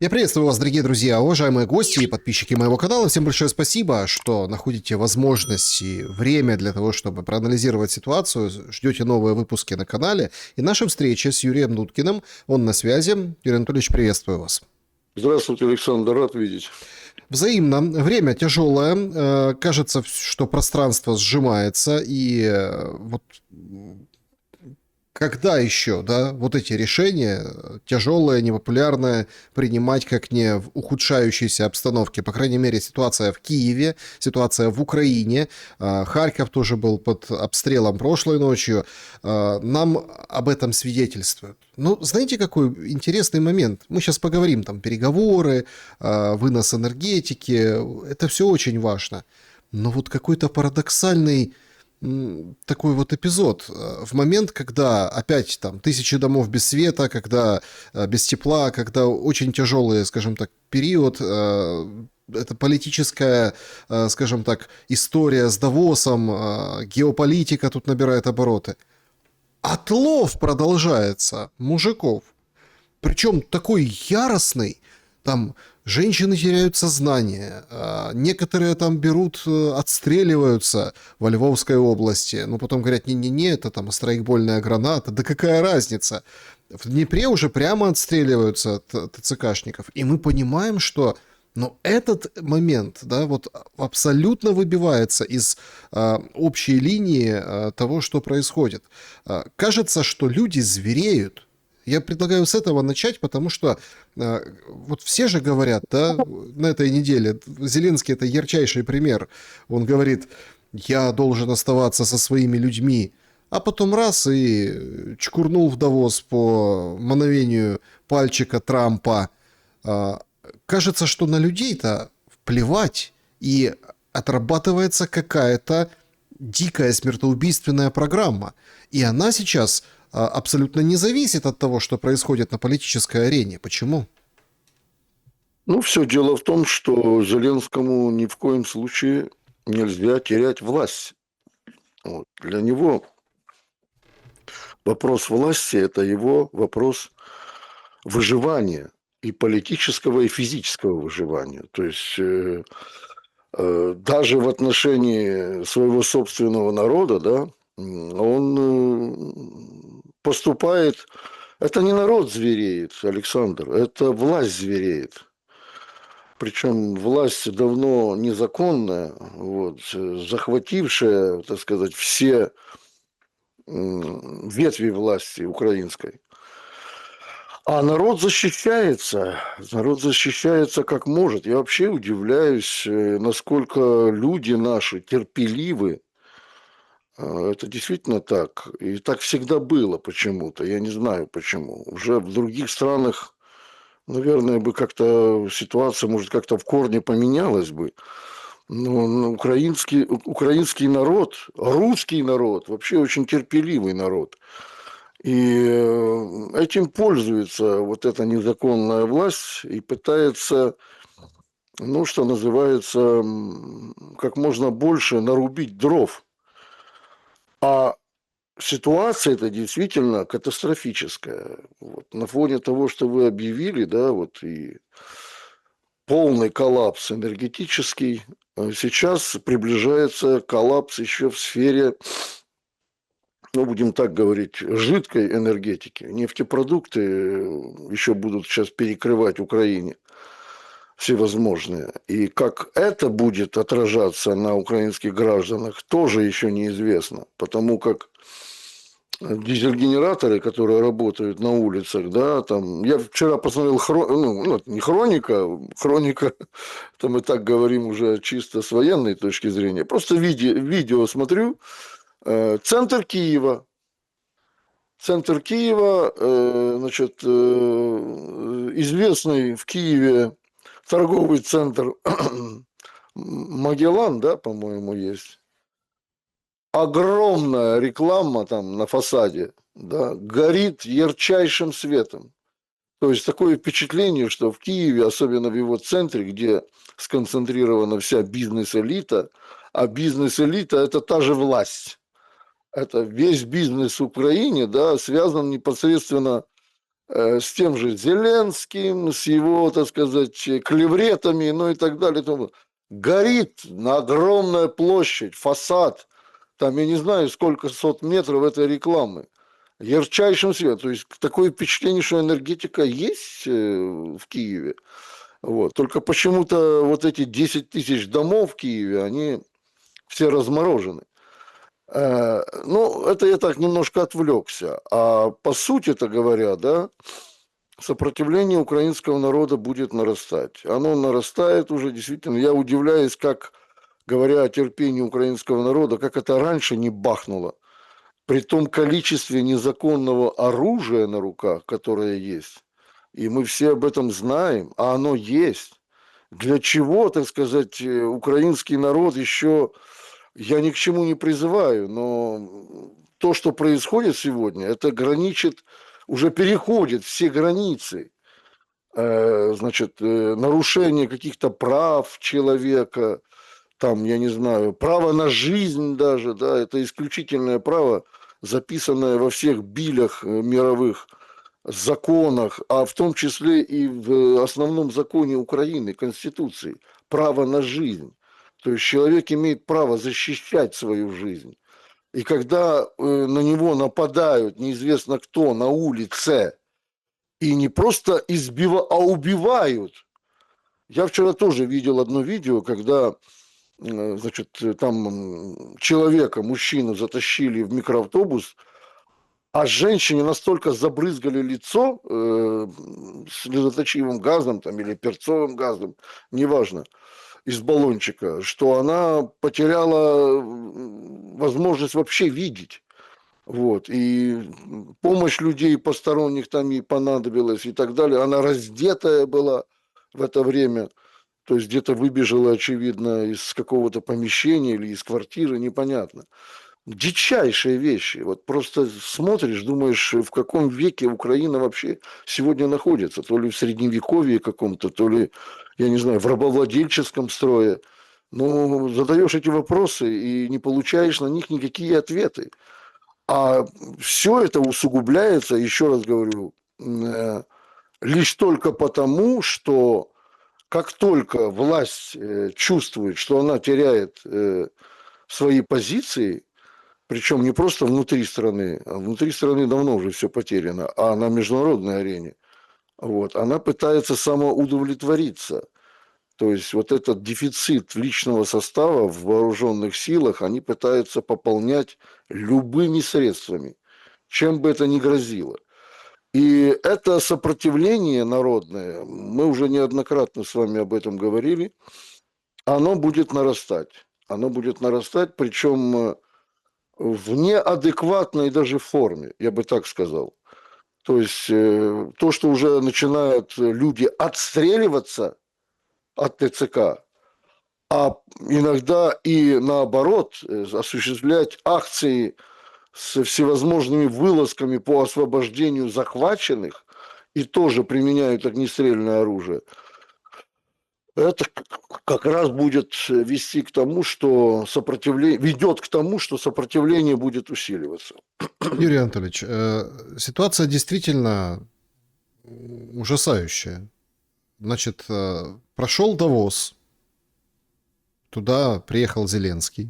Я приветствую вас, дорогие друзья, уважаемые гости и подписчики моего канала. Всем большое спасибо, что находите возможность и время для того, чтобы проанализировать ситуацию. Ждете новые выпуски на канале. И наша встреча с Юрием Дудкиным. Он на связи. Юрий Анатольевич, приветствую вас. Здравствуйте, Александр, рад видеть. Взаимно. Время тяжелое. Кажется, что пространство сжимается. И вот когда еще, да, вот эти решения, тяжелые, непопулярные, принимать как не в ухудшающейся обстановке? По крайней мере, ситуация в Киеве, ситуация в Украине, Харьков тоже был под обстрелом прошлой ночью, нам об этом свидетельствуют. Ну, знаете, какой интересный момент? Мы сейчас поговорим, там, переговоры, вынос энергетики, это все очень важно. Но вот какой-то парадоксальный такой вот эпизод. В момент, когда опять там тысячи домов без света, когда без тепла, когда очень тяжелый, скажем так, период, это политическая, скажем так, история с Давосом, геополитика тут набирает обороты. Отлов продолжается мужиков. Причем такой яростный, там женщины теряют сознание, некоторые там берут, отстреливаются во Львовской области, но потом говорят, не-не-не, это там страйкбольная граната, да какая разница? В Днепре уже прямо отстреливаются от ТЦКшников, и мы понимаем, что этот момент, да, вот абсолютно выбивается из общей линии того, что происходит. Кажется, что люди звереют. Я предлагаю с этого начать, потому что вот все же говорят, да, на этой неделе, Зеленский это ярчайший пример. Он говорит, я должен оставаться со своими людьми, а потом раз и чкурнул в Давос по мановению пальчика Трампа. Кажется, что на людей-то плевать, и отрабатывается какая-то дикая смертоубийственная программа. И она сейчас абсолютно не зависит от того, что происходит на политической арене. Почему? Ну, все дело в том, что Зеленскому ни в коем случае нельзя терять власть. Вот. Для него вопрос власти – это его вопрос выживания, и политического, и физического выживания. То есть даже в отношении своего собственного народа, да, он поступает. Это не народ звереет, Александр, это власть звереет. Причем власть давно незаконная, вот, захватившая, так сказать, все ветви власти украинской. А народ защищается как может. Я вообще удивляюсь, насколько люди наши терпеливы. Это действительно так. И так всегда было почему-то. Я не знаю почему. Уже в других странах, наверное, бы как-то ситуация, может, как-то в корне поменялась бы. Но украинский народ, русский народ, вообще очень терпеливый народ. И этим пользуется вот эта незаконная власть и пытается, ну, что называется, как можно больше нарубить дров. А ситуация это действительно катастрофическая. Вот. На фоне того, что вы объявили, да, вот и полный коллапс энергетический, сейчас приближается коллапс еще в сфере, ну, будем так говорить, жидкой энергетики. Нефтепродукты еще будут сейчас перекрывать Украине всевозможные. И как это будет отражаться на украинских гражданах, тоже еще неизвестно. Потому как дизель-генераторы, которые работают на улицах, да, там, я вчера посмотрел, не хроника, это мы так говорим уже чисто с военной точки зрения, просто видео смотрю, центр Киева, значит, известный в Киеве торговый центр Магеллан, да, по-моему, есть. Огромная реклама там на фасаде, да, горит ярчайшим светом. То есть такое впечатление, что в Киеве, особенно в его центре, где сконцентрирована вся бизнес-элита, а бизнес-элита – это та же власть. Это весь бизнес в Украине, да, связан непосредственно с тем же Зеленским, с его, так сказать, клевретами, ну и так далее. Горит на огромная площадь, фасад, там я не знаю, сколько сот метров этой рекламы. Ярчайшим светом. То есть такое впечатление, что энергетика есть в Киеве. Вот. Только почему-то вот эти 10 тысяч домов в Киеве, они все разморожены. Ну, это я так немножко отвлекся. А по сути-то говоря, да, сопротивление украинского народа будет нарастать. Оно нарастает уже, действительно. Я удивляюсь, как, говоря о терпении украинского народа, как это раньше не бахнуло. При том количестве незаконного оружия на руках, которое есть. И мы все об этом знаем, а оно есть. Для чего, так сказать, украинский народ еще, я ни к чему не призываю, но то, что происходит сегодня, это граничит, уже переходит все границы, значит, нарушение каких-то прав человека, там, я не знаю, право на жизнь даже, да, это исключительное право, записанное во всех билях мировых, законах, а в том числе и в основном законе Украины, Конституции, право на жизнь. То есть человек имеет право защищать свою жизнь. И когда на него нападают неизвестно кто на улице, и не просто избивают, а убивают. Я вчера тоже видел одно видео, когда значит, там человека, мужчину затащили в микроавтобус, а женщине настолько забрызгали лицо слезоточивым газом там, или перцовым газом, неважно, из баллончика, что она потеряла возможность вообще видеть. Вот. И помощь людей посторонних там ей понадобилась и так далее. Она раздетая была в это время. То есть где-то выбежала, очевидно, из какого-то помещения или из квартиры, непонятно. Дичайшие вещи. Вот просто смотришь, думаешь, в каком веке Украина вообще сегодня находится. То ли в средневековье каком-то, то ли, я не знаю, в рабовладельческом строе. Но задаешь эти вопросы и не получаешь на них никакие ответы. А все это усугубляется, еще раз говорю, лишь только потому, что как только власть чувствует, что она теряет свои позиции, причем не просто внутри страны, а внутри страны давно уже все потеряно, а на международной арене, вот, она пытается самоудовлетвориться. То есть вот этот дефицит личного состава в вооруженных силах они пытаются пополнять любыми средствами, чем бы это ни грозило. И это сопротивление народное, мы уже неоднократно с вами об этом говорили, оно будет нарастать. Оно будет нарастать, причем в неадекватной даже форме, я бы так сказал. То есть то, что уже начинают люди отстреливаться от ТЦК, а иногда и наоборот осуществлять акции с всевозможными вылазками по освобождению захваченных и тоже применяют огнестрельное оружие. Это как раз будет вести к тому, что сопротивление ведет к тому, что сопротивление будет усиливаться. Юрий Анатольевич, ситуация действительно ужасающая. Значит, прошел Давос, туда приехал Зеленский.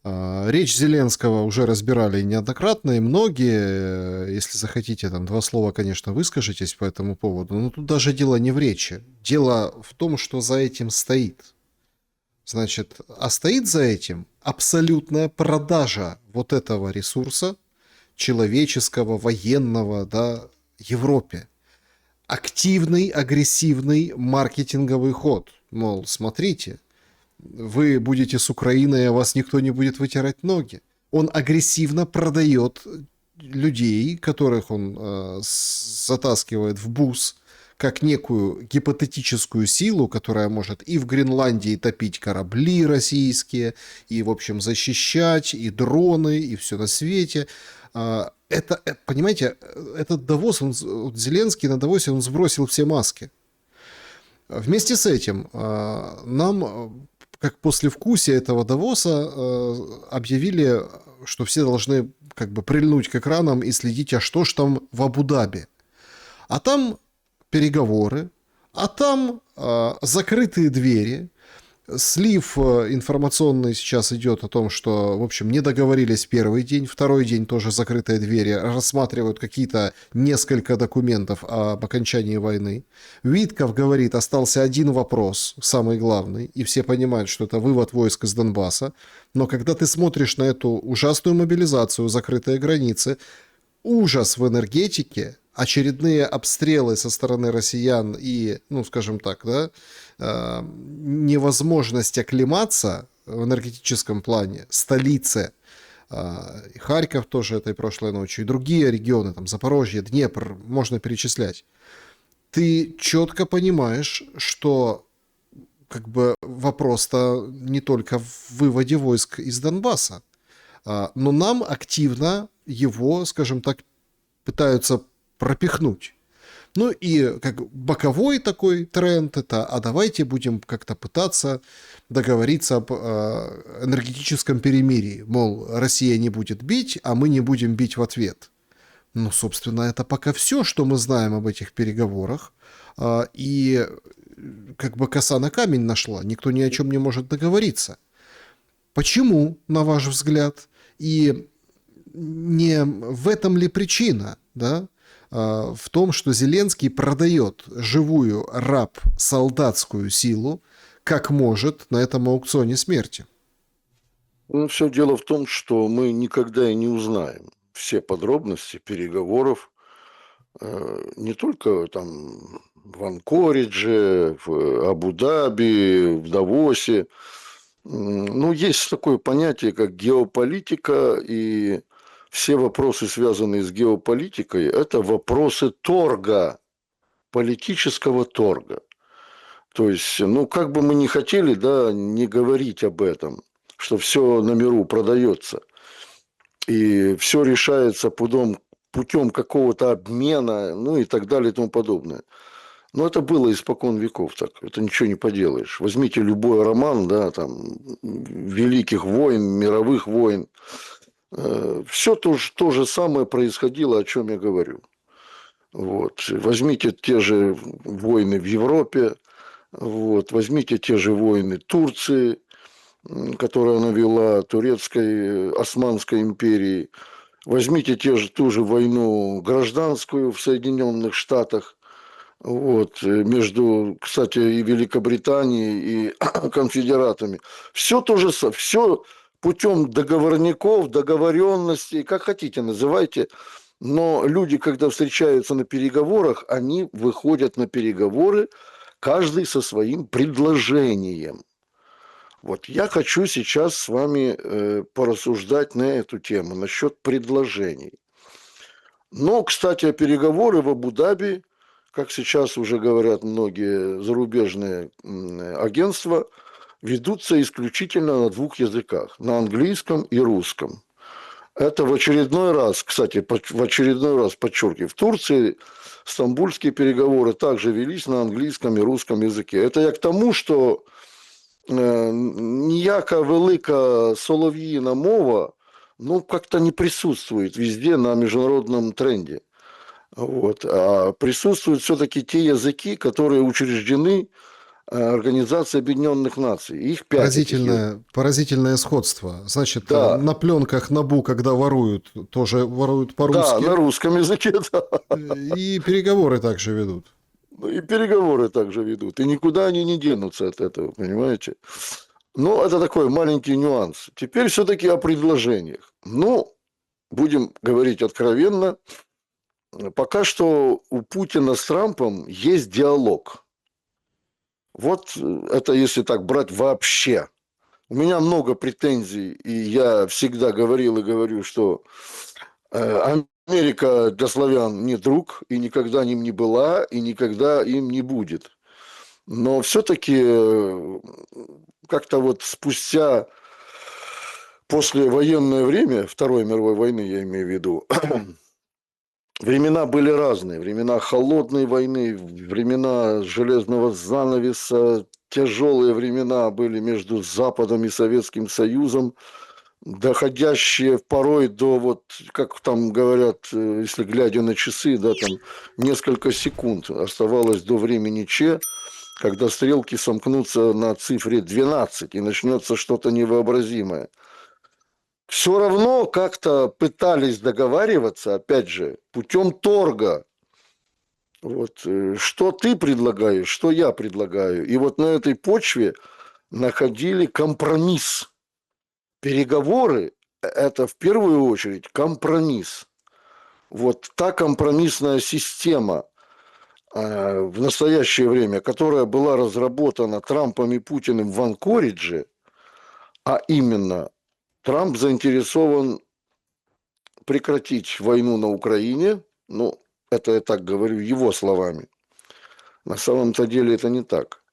Речь Зеленского уже разбирали неоднократно, и многие, если захотите, там два слова, конечно, выскажитесь по этому поводу, но тут даже дело не в речи. Дело в том, что за этим стоит. Значит, а стоит за этим абсолютная продажа вот этого ресурса, человеческого, военного, да, Европе. Активный, агрессивный маркетинговый ход. Мол, смотрите, вы будете с Украиной, а вас никто не будет вытирать ноги. Он агрессивно продает людей, которых он затаскивает в бус, как некую гипотетическую силу, которая может и в Гренландии топить корабли российские, и, в общем, защищать, и дроны, и все на свете. Это, понимаете, этот Давос, Зеленский на Давосе, он сбросил все маски. Вместе с этим нам, как послевкусие этого Давоса, объявили, что все должны как бы прильнуть к экранам и следить, а что ж там в Абу-Даби. А там переговоры, а там закрытые двери. Слив информационный сейчас идет о том, что, в общем, не договорились первый день, второй день тоже закрытые двери, рассматривают какие-то несколько документов об окончании войны. Витков говорит, остался один вопрос, самый главный, и все понимают, что это вывод войск из Донбасса. Но когда ты смотришь на эту ужасную мобилизацию, закрытые границы, ужас в энергетике, очередные обстрелы со стороны россиян и, ну, скажем так, да, невозможность оклематься в энергетическом плане, столице, и Харьков тоже этой прошлой ночью, и другие регионы, там Запорожье, Днепр, можно перечислять. Ты четко понимаешь, что как бы вопрос-то не только в выводе войск из Донбасса, но нам активно его, скажем так, пытаются пропихнуть. Ну и как боковой такой тренд это, а давайте будем как-то пытаться договориться об энергетическом перемирии. Мол, Россия не будет бить, а мы не будем бить в ответ. Ну, собственно, это пока все, что мы знаем об этих переговорах. И как бы коса на камень нашла. Никто ни о чем не может договориться. Почему, на ваш взгляд? И не в этом ли причина, да? В том, что Зеленский продает живую раб-солдатскую силу, как может, на этом аукционе смерти. Ну, все дело в том, что мы никогда и не узнаем все подробности переговоров, не только там в Анкоридже, в Абу-Даби, в Давосе. Ну, есть такое понятие, как геополитика, и все вопросы, связанные с геополитикой, это вопросы торга, политического торга. То есть, ну, как бы мы ни хотели, да, не говорить об этом, что все на миру продается, и все решается путем какого-то обмена, ну и так далее и тому подобное. Но это было испокон веков так, это ничего не поделаешь. Возьмите любой роман, да, там, великих войн, мировых войн, все то же самое происходило, о чем я говорю. Вот. Возьмите те же войны в Европе, вот. Возьмите те же войны Турции, которую она вела, Турецкой, Османской империи. Возьмите ту же войну гражданскую в Соединенных Штатах, вот, между, кстати, и Великобританией, и конфедератами. Все то же самое, все путем договорников, договоренностей, как хотите называйте, но люди, когда встречаются на переговорах, они выходят на переговоры, каждый со своим предложением. Вот я хочу сейчас с вами порассуждать на эту тему, насчет предложений. Но, кстати, переговоры в Абу-Даби, как сейчас уже говорят многие зарубежные агентства, ведутся исключительно на двух языках, на английском и русском. Это в очередной раз, кстати, в очередной раз подчеркиваю, в Турции стамбульские переговоры также велись на английском и русском языке. Это я к тому, что ніяка велика солов'їна мова, ну, как-то не присутствует везде на международном тренде. Вот. А присутствуют все-таки те языки, которые учреждены Организацией Объединенных Наций. Их 5 этих языков. Поразительное сходство. Значит, Да, на пленках НАБУ, когда воруют, тоже воруют да, по-русски. на русском языке, да. И переговоры также ведут. И переговоры также ведут. И никуда они не денутся от этого, понимаете? Но это такой маленький нюанс. Теперь все-таки о предложениях. Ну, будем говорить откровенно, пока что у Путина с Трампом есть диалог. Вот это если так брать вообще. У меня много претензий, и я всегда говорил и говорю, что Америка для славян не друг, и никогда им не была, и никогда им не будет. Но все-таки как-то вот спустя послевоенное время, Второй мировой войны, я имею в виду, времена были разные. Времена холодной войны, времена железного занавеса, тяжелые времена были между Западом и Советским Союзом. доходящие порой до, вот, как там говорят, если глядя на часы, да, там несколько секунд оставалось до времени Че, когда стрелки сомкнутся на цифре 12 и начнется что-то невообразимое. Все равно как-то пытались договариваться, опять же, путем торга. Вот, что ты предлагаешь, что я предлагаю. И вот на этой почве находили компромисс. Переговоры – это в первую очередь компромисс. Вот та компромиссная система в настоящее время, которая была разработана Трампом и Путиным в Анкоридже, а именно Трамп заинтересован прекратить войну на Украине, ну, это я так говорю его словами, на самом-то деле это не так.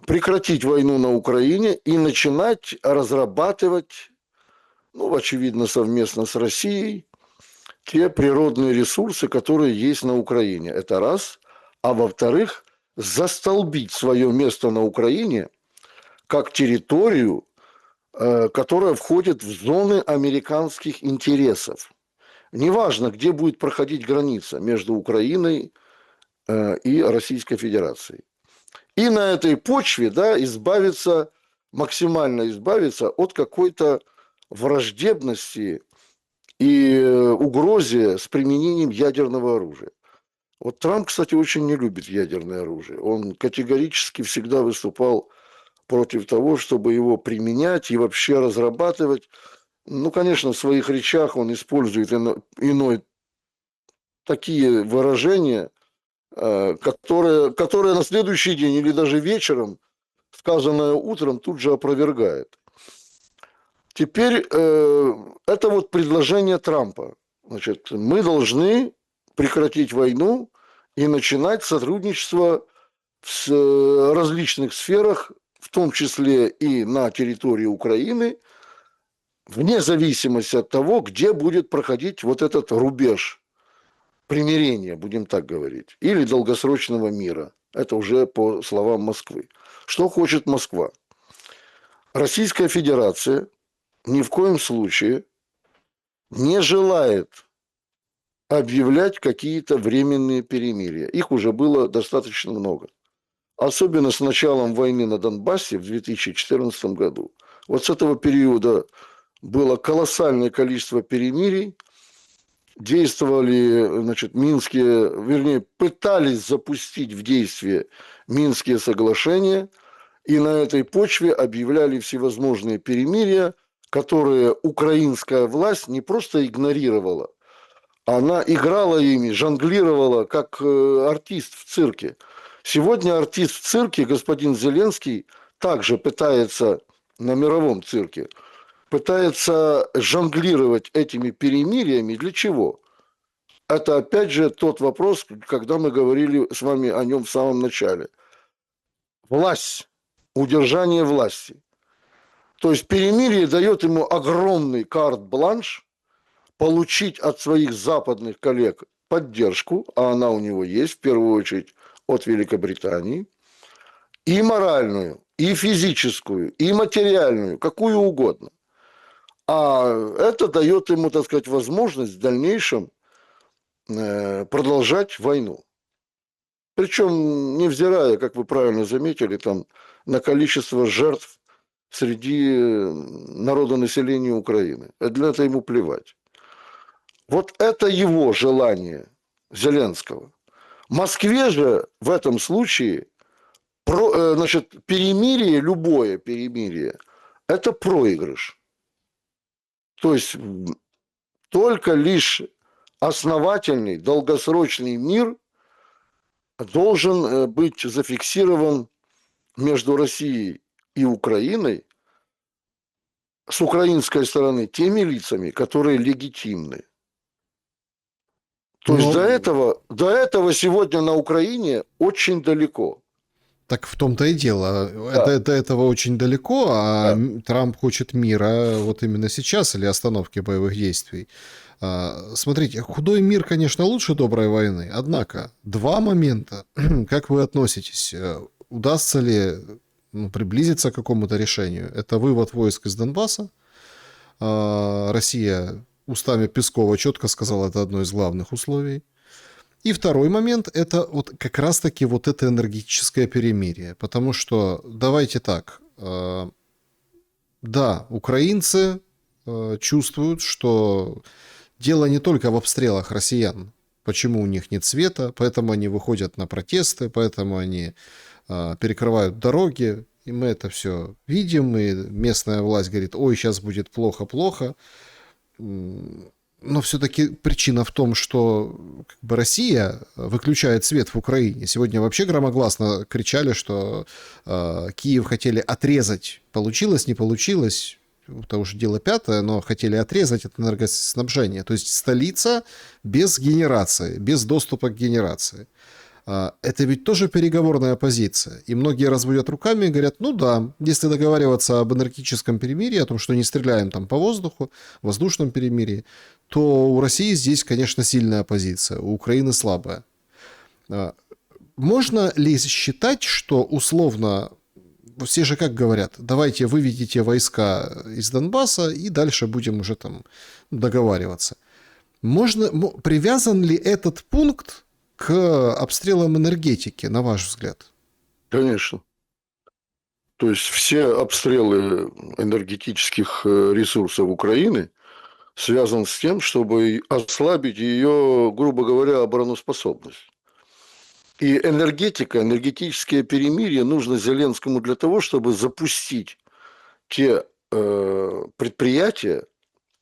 Прекратить войну на Украине и начинать разрабатывать, ну, очевидно, совместно с Россией, те природные ресурсы, которые есть на Украине. Это раз. А во-вторых, застолбить свое место на Украине как территорию, которая входит в зоны американских интересов. Неважно, где будет проходить граница между Украиной и Российской Федерацией. И на этой почве, да, максимально избавиться от какой-то враждебности и угрозе с применением ядерного оружия. Вот Трамп, кстати, очень не любит ядерное оружие. Он категорически всегда выступал против того, чтобы его применять и вообще разрабатывать. Ну, конечно, в своих речах он использует иной такие выражения, которые на следующий день или даже вечером, сказанное утром, тут же опровергает. Теперь это вот предложение Трампа. Значит, мы должны прекратить войну и начинать сотрудничество в различных сферах, в том числе и на территории Украины, вне зависимости от того, где будет проходить вот этот рубеж примирения, будем так говорить, или долгосрочного мира. Это уже по словам Москвы. Что хочет Москва? Российская Федерация ни в коем случае не желает объявлять какие-то временные перемирия. Их уже было достаточно много. Особенно с началом войны на Донбассе в 2014 году. Вот с этого периода было колоссальное количество перемирий. Действовали, значит, пытались запустить в действие Минские соглашения. И на этой почве объявляли всевозможные перемирия, которые украинская власть не просто игнорировала, она играла ими, жонглировала, как артист в цирке. Сегодня артист в цирке, господин Зеленский, также пытается на мировом цирке, пытается жонглировать этими перемириями. Для чего? Это опять же тот вопрос, когда мы говорили с вами о нем в самом начале. Власть, удержание власти. То есть перемирие дает ему огромный карт-бланш получить от своих западных коллег поддержку, а она у него есть, в первую очередь от Великобритании, и моральную, и физическую, и материальную, какую угодно. А это дает ему, так сказать, возможность в дальнейшем продолжать войну. Причем, невзирая, как вы правильно заметили, там, на количество жертв среди народонаселения Украины. Для этого ему плевать. Вот это его желание, Зеленского. Москве же в этом случае, значит, перемирие, любое перемирие, это проигрыш. То есть только лишь основательный, долгосрочный мир должен быть зафиксирован между Россией и Украиной с украинской стороны теми лицами, которые легитимны. То есть до этого сегодня на Украине очень далеко. Так в том-то и дело. Да. До этого очень далеко, а Да. Трамп хочет мира вот именно сейчас или остановки боевых действий. Смотрите, худой мир, конечно, лучше доброй войны. Однако, два момента. Как вы относитесь? Удастся ли приблизиться к какому-то решению? Это вывод войск из Донбасса Россия устами Пескова четко сказала, это одно из главных условий. И второй момент – это вот как раз-таки вот это энергетическое перемирие. Потому что, давайте так, да, украинцы чувствуют, что дело не только в обстрелах россиян. Почему у них нет света, поэтому они выходят на протесты, поэтому они перекрывают дороги. И мы это все видим, и местная власть говорит, ой, сейчас будет плохо-плохо. Но все-таки причина в том, что как бы Россия выключает свет в Украине. Сегодня вообще громогласно кричали, что Киев хотели отрезать. Получилось, не получилось. Это уже дело пятое, но хотели отрезать это энергоснабжение. То есть столица без генерации, без доступа к генерации. Это ведь тоже переговорная позиция. И многие разводят руками и говорят, ну да, если договариваться об энергетическом перемирии, о том, что не стреляем там по воздуху, воздушном перемирии, то у России здесь, конечно, сильная позиция, у Украины слабая. Можно ли считать, что условно, все же как говорят, давайте выведите войска из Донбасса и дальше будем уже там договариваться. Привязан ли этот пункт к обстрелам энергетики, на ваш взгляд? Конечно. То есть все обстрелы энергетических ресурсов Украины связан с тем, чтобы ослабить ее, грубо говоря, обороноспособность. И энергетика, энергетическое перемирие нужно Зеленскому для того, чтобы запустить те предприятия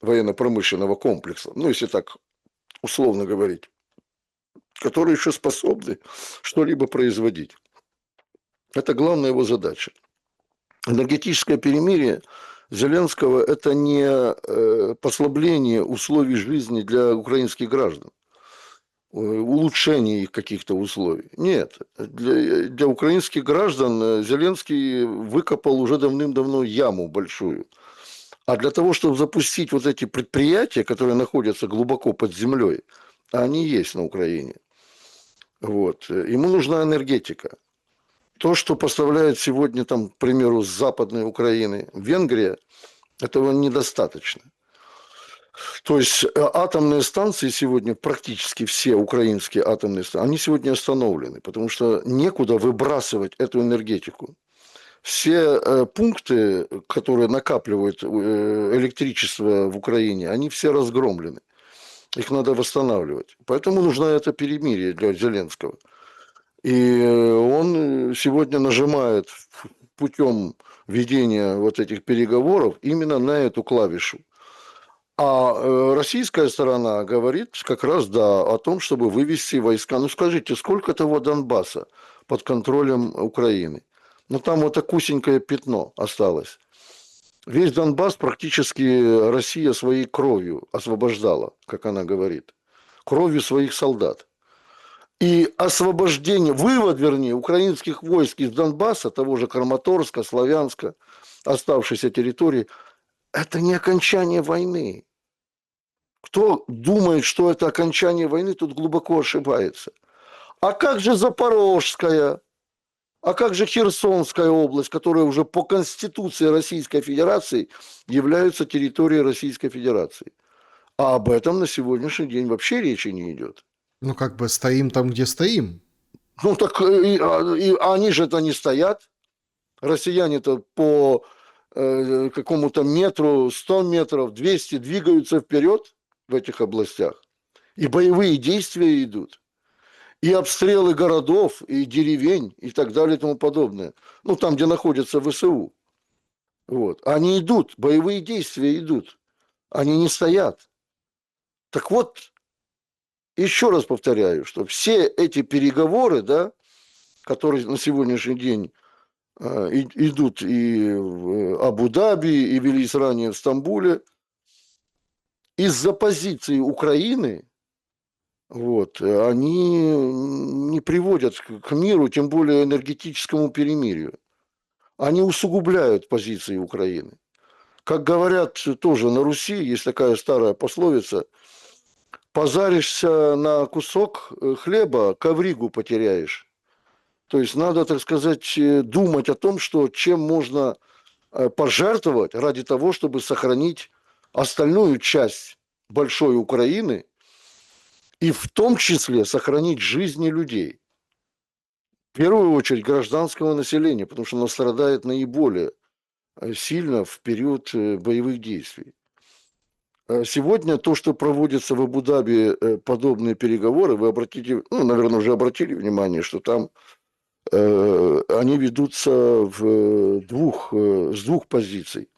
военно-промышленного комплекса, ну, если так условно говорить, которые еще способны что-либо производить. Это главная его задача. Энергетическое перемирие Зеленского – это не послабление условий жизни для украинских граждан, улучшение их каких-то условий. Нет, для украинских граждан Зеленский выкопал уже давным-давно яму большую. А для того, чтобы запустить вот эти предприятия, которые находятся глубоко под землей, а они есть на Украине, вот, ему нужна энергетика. То, что поставляет сегодня, там, к примеру, с Западной Украины Венгрия, этого недостаточно. То есть атомные станции сегодня, практически все украинские атомные станции, они сегодня остановлены, потому что некуда выбрасывать эту энергетику. Все пункты, которые накапливают электричество в Украине, они все разгромлены. Их надо восстанавливать. Поэтому нужно это перемирие для Зеленского. И он сегодня нажимает путем ведения вот этих переговоров именно на эту клавишу. А российская сторона говорит как раз, да, о том, чтобы вывести войска. Ну, скажите, сколько того Донбасса под контролем Украины? Ну, там вот такусенькое пятно осталось. Весь Донбасс практически Россия своей кровью освобождала, как она говорит. Кровью своих солдат. И освобождение, вывод, вернее, украинских войск из Донбасса, того же Краматорска, Славянска, оставшейся территории, это не окончание войны. Кто думает, что это окончание войны, тот глубоко ошибается. А как же Запорожская? А как же Херсонская область, которая уже по Конституции Российской Федерации является территорией Российской Федерации? А об этом на сегодняшний день вообще речи не идет. Ну, как бы стоим там, где стоим. Ну, так они же это не стоят. Россияне-то по какому-то метру, 100 метров, 200 двигаются вперед в этих областях. И боевые действия идут. И обстрелы городов, и деревень, и так далее, и тому подобное. Ну, там, где находятся ВСУ. Вот. Они идут, боевые действия идут. Они не стоят. Так вот, еще раз повторяю, что все эти переговоры, да, которые на сегодняшний день идут и в Абу-Даби, и велись ранее в Стамбуле, из-за позиции Украины, вот, они не приводят к миру, тем более энергетическому перемирию. Они усугубляют позиции Украины. Как говорят тоже на Руси, есть такая старая пословица: позаришься на кусок хлеба, ковригу потеряешь. То есть надо, так сказать, думать о том, что чем можно пожертвовать ради того, чтобы сохранить остальную часть большой Украины и в том числе сохранить жизни людей. В первую очередь гражданского населения, потому что оно страдает наиболее сильно в период боевых действий. Сегодня то, что проводятся в Абу-Даби подобные переговоры, вы обратите, ну, наверное, уже обратили внимание, что там они ведутся с двух позиций.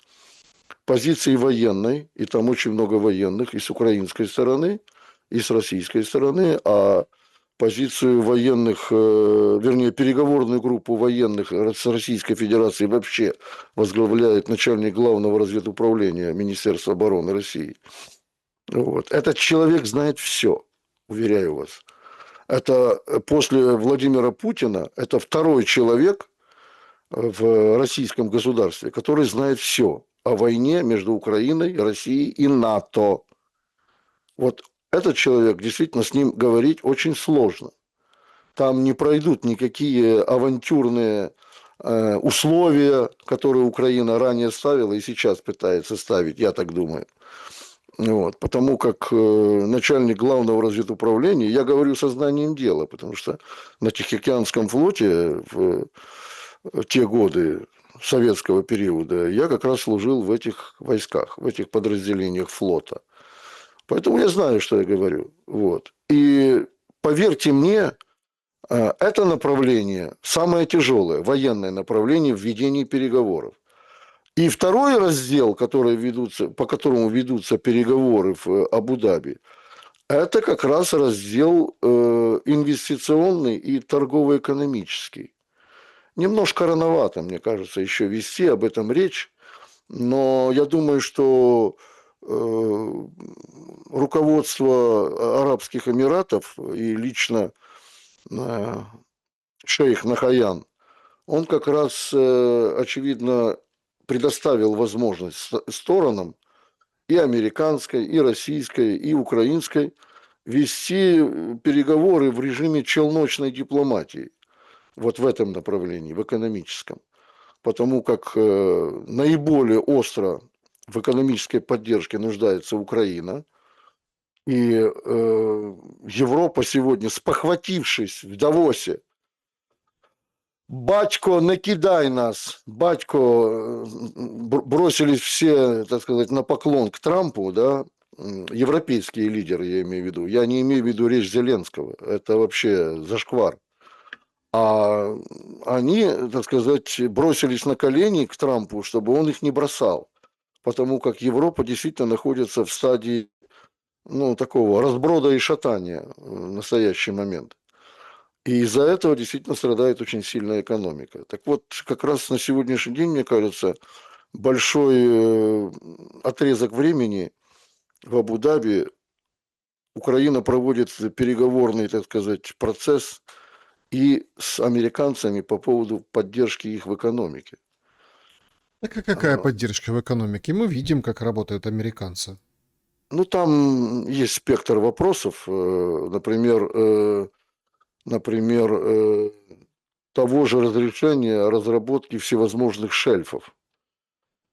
Позиции военной, и там очень много военных и с украинской стороны, и с российской стороны, а позицию военных, вернее, переговорную группу военных с Российской Федерации вообще возглавляет начальник главного разведуправления Министерства обороны России. Вот. Этот человек знает все, уверяю вас. Это после Владимира Путина, это второй человек в российском государстве, который знает все о войне между Украиной, Россией и НАТО. Вот этот человек, действительно, с ним говорить очень сложно. Там не пройдут никакие авантюрные условия, которые Украина ранее ставила и сейчас пытается ставить, я так думаю. Вот, потому как начальник главного разведуправления, я говорю сознанием дела, потому что на Тихоокеанском флоте в те годы советского периода я как раз служил в этих войсках, в этих подразделениях флота. Поэтому я знаю, что я говорю. Вот. И поверьте мне, это направление самое тяжелое, военное направление в ведении переговоров. И второй раздел, по которому ведутся переговоры в Абу-Даби, это как раз раздел инвестиционный и торгово-экономический. Немножко рановато, мне кажется, еще вести об этом речь, но я думаю, что руководство Арабских Эмиратов и лично шейх Нахаян, он как раз, очевидно, предоставил возможность сторонам и американской, и российской, и украинской вести переговоры в режиме челночной дипломатии. Вот в этом направлении, в экономическом. Потому как наиболее остро в экономической поддержке нуждается Украина. И Европа сегодня, спохватившись в Давосе, батько, не кидай нас, батько, бросились все, так сказать, на поклон к Трампу, да, европейские лидеры, я имею в виду. Я не имею в виду речь Зеленского, это вообще зашквар. А они, так сказать, бросились на колени к Трампу, чтобы он их не бросал. Потому как Европа действительно находится в стадии, ну, такого разброда и шатания в настоящий момент. И из-за этого действительно страдает очень сильная экономика. Так вот, как раз на сегодняшний день, мне кажется, большой отрезок времени в Абу-Даби Украина проводит переговорный, так сказать, процесс и с американцами по поводу поддержки их в экономике. Так а какая поддержка в экономике? Мы видим, как работают американцы. Ну, там есть спектр вопросов, например, того же разрешения разработки всевозможных шельфов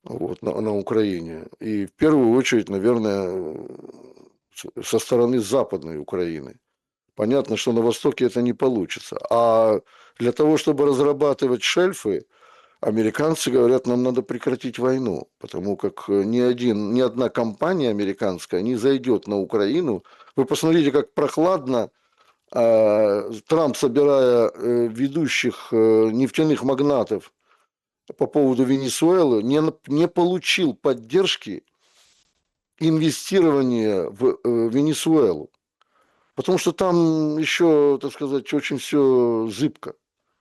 вот, на Украине. И в первую очередь, наверное, со стороны Западной Украины. Понятно, что на Востоке это не получится. А для того, чтобы разрабатывать шельфы, американцы говорят, нам надо прекратить войну, потому как ни одна компания американская не зайдет на Украину. Вы посмотрите, как прохладно Трамп, собирая ведущих нефтяных магнатов по поводу Венесуэлы, не получил поддержки инвестирования в Венесуэлу. Потому что там еще, так сказать, очень все зыбко.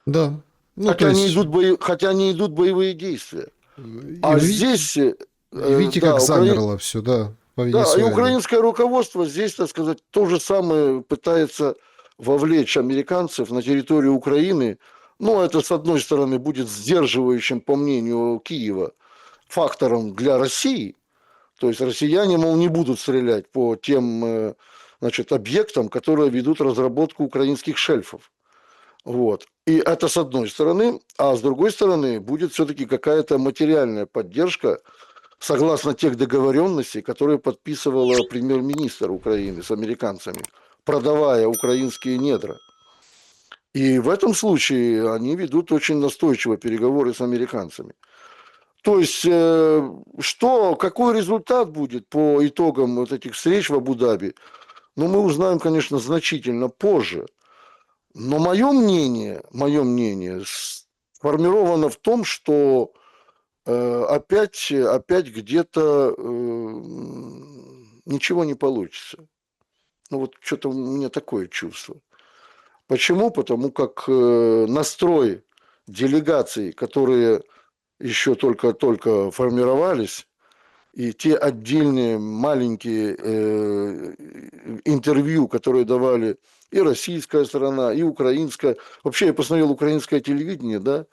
Да. Ну, Хотя, то есть, хотя не идут боевые действия. и А вы здесь, видите, как да, замерло все, да, по да, и Венесуэле. украинское руководство здесь, так сказать, то же самое пытается вовлечь американцев на территорию Украины. Ну, это, с одной стороны, будет сдерживающим, по мнению Киева, фактором для России. То есть россияне, мол, не будут стрелять по тем, значит, объектам, которые ведут разработку украинских шельфов. Вот. И это с одной стороны, а с другой стороны будет все-таки какая-то материальная поддержка согласно тех договоренностей, которые подписывала премьер-министр Украины с американцами, продавая украинские недра. И в этом случае они ведут очень настойчиво переговоры с американцами. То есть, какой результат будет по итогам вот этих встреч в Абу-Даби, ну, мы узнаем, конечно, значительно позже. Но мое мнение сформировано в том, что опять где-то ничего не получится. Ну, вот что-то у меня такое чувство. Почему? Потому как настрой делегаций, которые еще только-только формировались, и те отдельные маленькие интервью, которые давали и российская сторона, и украинская. Вообще, я посмотрел украинское телевидение, да,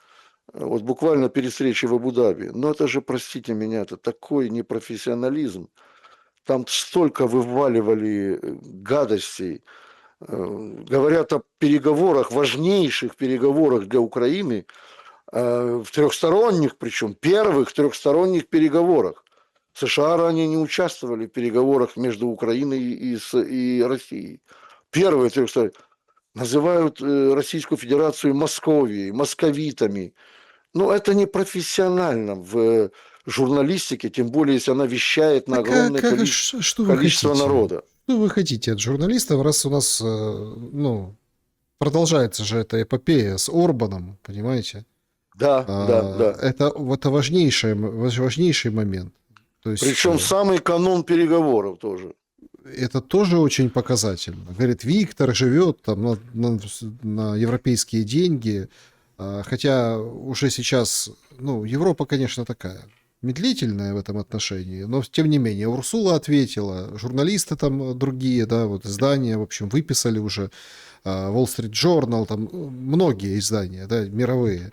вот буквально перед встречей в Абу-Даби. Но это же, простите меня, это такой непрофессионализм. Там столько вываливали гадостей. Говорят о переговорах, важнейших переговорах для Украины, в трехсторонних, причем первых трехсторонних переговорах. США ранее не участвовали в переговорах между Украиной и Россией. Первые трехсторонние. Называют Российскую Федерацию Московией, московитами. Но это не профессионально в журналистике, тем более, если она вещает на Так огромное что вы количество хотите? народа. Что вы хотите от журналистов, раз у нас, ну, продолжается же эта эпопея с Орбаном, понимаете? Да, да, да. Это важнейший момент. То есть Причем самый канон переговоров тоже. это тоже очень показательно. Говорит, Виктор живет там на европейские деньги, хотя уже сейчас, ну, Европа, конечно, такая медлительная в этом отношении, но тем не менее Урсула ответила, журналисты там другие, да, вот издания, в общем, выписали уже, Wall Street Journal, там многие издания, да, мировые,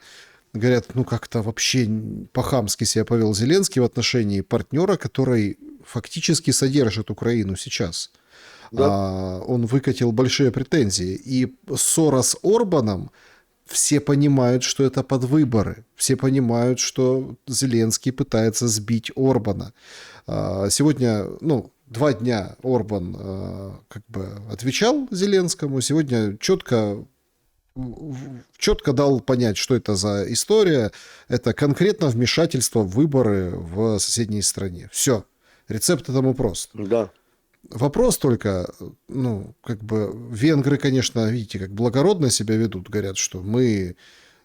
говорят, ну как-то вообще по-хамски себя повел Зеленский в отношении партнера, который фактически содержит Украину сейчас. Да. Он выкатил большие претензии. И ссора с Орбаном, все понимают, что это под выборы. Все понимают, что Зеленский пытается сбить Орбана. Сегодня, ну, 2 дня Орбан как бы отвечал Зеленскому. Сегодня четко дал понять, что это за история. Это конкретно вмешательство в выборы в соседней стране. Все. Рецепт этому прост. Да. Вопрос только, ну, как бы, венгры, конечно, видите, как благородно себя ведут, говорят, что мы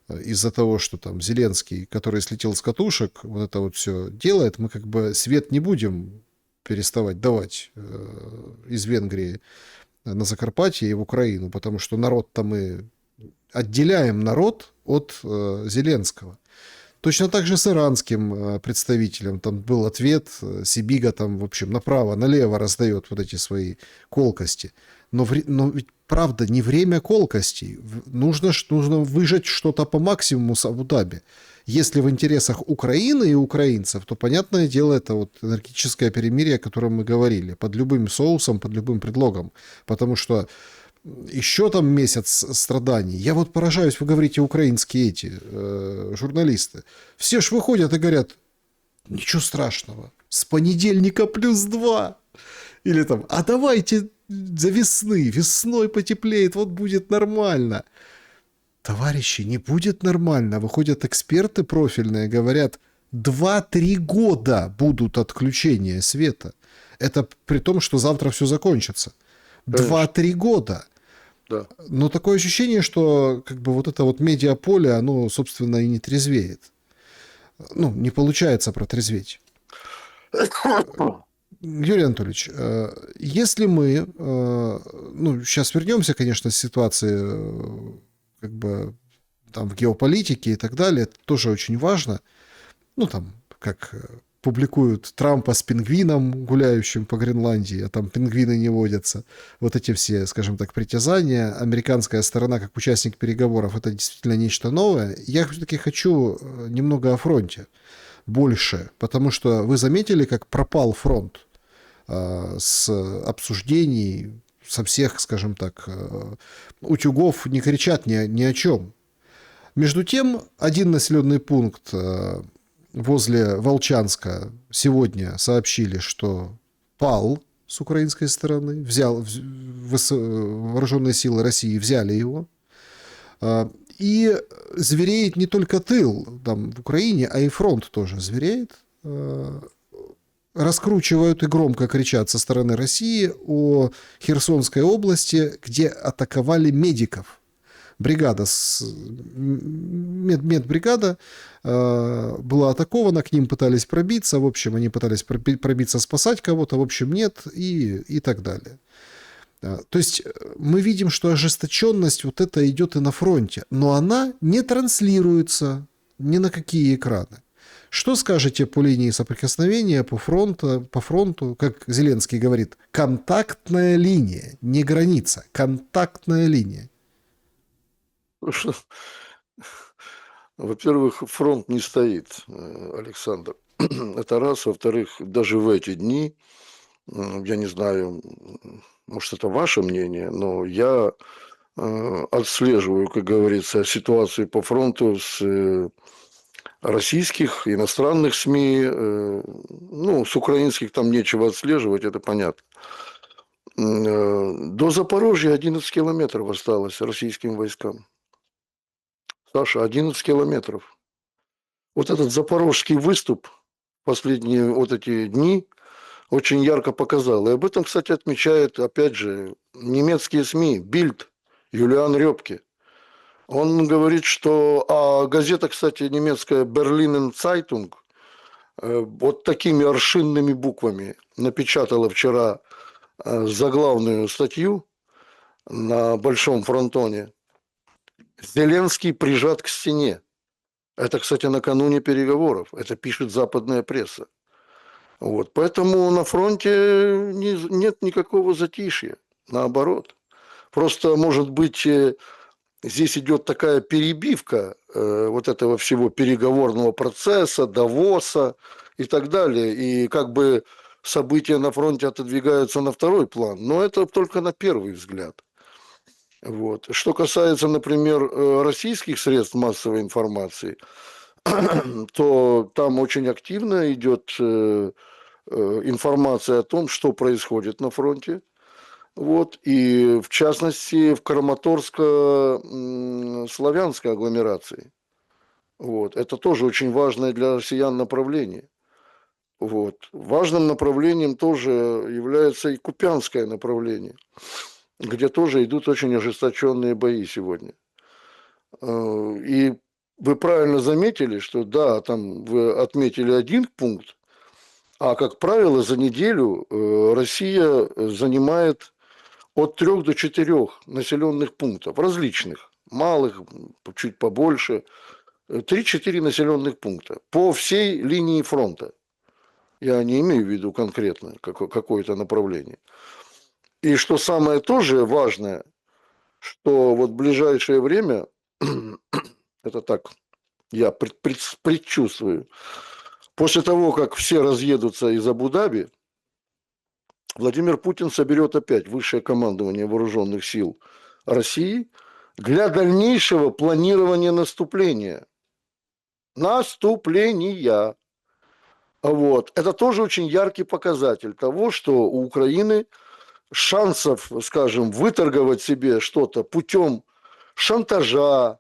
из-за того, что там Зеленский, который слетел с катушек, вот это вот все делает, мы как бы свет не будем переставать давать из Венгрии на Закарпатье и в Украину, потому что народ-то мы отделяем народ от Зеленского. Точно так же с иранским представителем. Там был ответ, Сибига там, в общем, направо-налево раздает вот эти свои колкости. Но ведь, правда, не время колкостей. Нужно выжать что-то по максимуму с Абу-Даби. Если в интересах Украины и украинцев, то, понятное дело, это вот энергетическое перемирие, о котором мы говорили. Под любым соусом, под любым предлогом. Потому что еще там месяц страданий. Я вот поражаюсь, вы говорите, украинские эти журналисты. Все ж выходят и говорят, ничего страшного, с понедельника +2. Или там, а давайте за весной потеплеет, вот будет нормально. Товарищи, не будет нормально. Выходят эксперты профильные, говорят, 2-3 года будут отключения света. Это при том, что завтра все закончится. 2-3 года. Да. Но такое ощущение, что как бы вот это вот медиаполе, оно, собственно, и не трезвеет. Ну, не получается протрезветь. Юрий Анатольевич, если мы, ну, сейчас вернемся, конечно, к ситуации как бы там в геополитике и так далее, это тоже очень важно. Ну, там, как публикуют Трампа с пингвином, гуляющим по Гренландии, а там пингвины не водятся. Вот эти все, скажем так, притязания. Американская сторона, как участник переговоров, это действительно нечто новое. Я все-таки хочу немного о фронте больше, потому что вы заметили, как пропал фронт с обсуждений, со всех, скажем так, утюгов не кричат ни о чем. Между тем, один населенный пункт возле Волчанска сегодня сообщили, что пал с украинской стороны, вооруженные силы России взяли его. И звереет не только тыл там, в Украине, а и фронт тоже звереет. Раскручивают и громко кричат со стороны России о Херсонской области, где атаковали медиков. Бригада, медбригада была атакована, к ним пытались пробиться, в общем, они пытались пробиться, спасать кого-то, в общем, нет, и так далее. То есть мы видим, что ожесточенность вот эта идет и на фронте, но она не транслируется ни на какие экраны. Что скажете по линии соприкосновения, по фронту, как Зеленский говорит, контактная линия, не граница, контактная линия? Во-первых, фронт не стоит, Александр. Это раз. Во-вторых, даже в эти дни, я не знаю, может, это ваше мнение, но я отслеживаю, как говорится, ситуацию по фронту с российских, иностранных СМИ. Ну, с украинских там нечего отслеживать, это понятно. До Запорожья 11 километров осталось российским войскам. Саша, 11 километров. Вот этот запорожский выступ последние вот эти дни очень ярко показал. И об этом, кстати, отмечает, опять же, немецкие СМИ, Бильд, Юлиан Рёбке. Он говорит, что... А газета, кстати, немецкая Berliner Zeitung вот такими аршинными буквами напечатала вчера заглавную статью на Большом фронтоне. Зеленский прижат к стене. Это, кстати, накануне переговоров. Это пишет западная пресса. Вот. Поэтому на фронте нет никакого затишья. Наоборот. Просто, может быть, здесь идет такая перебивка вот этого всего переговорного процесса, Давоса и так далее. И как бы события на фронте отодвигаются на второй план. Но это только на первый взгляд. Вот. Что касается, например, российских средств массовой информации, то там очень активно идет информация о том, что происходит на фронте. Вот. И в частности в Краматорско-Славянской агломерации. Вот. Это тоже очень важное для россиян направление. Вот. Важным направлением тоже является и Купянское направление, где тоже идут очень ожесточенные бои сегодня. И вы правильно заметили, что да, там вы отметили один пункт, а как правило за неделю Россия занимает от 3 до 4 населенных пунктов, различных, малых, чуть побольше, 3-4 населенных пункта по всей линии фронта. Я не имею в виду конкретно какое-то направление. И что самое тоже важное, что вот в ближайшее время, это так, я предчувствую, после того, как все разъедутся из Абу-Даби, Владимир Путин соберет опять высшее командование вооруженных сил России для дальнейшего планирования наступления. Наступления. Вот. Это тоже очень яркий показатель того, что у Украины шансов, скажем, выторговать себе что-то путем шантажа,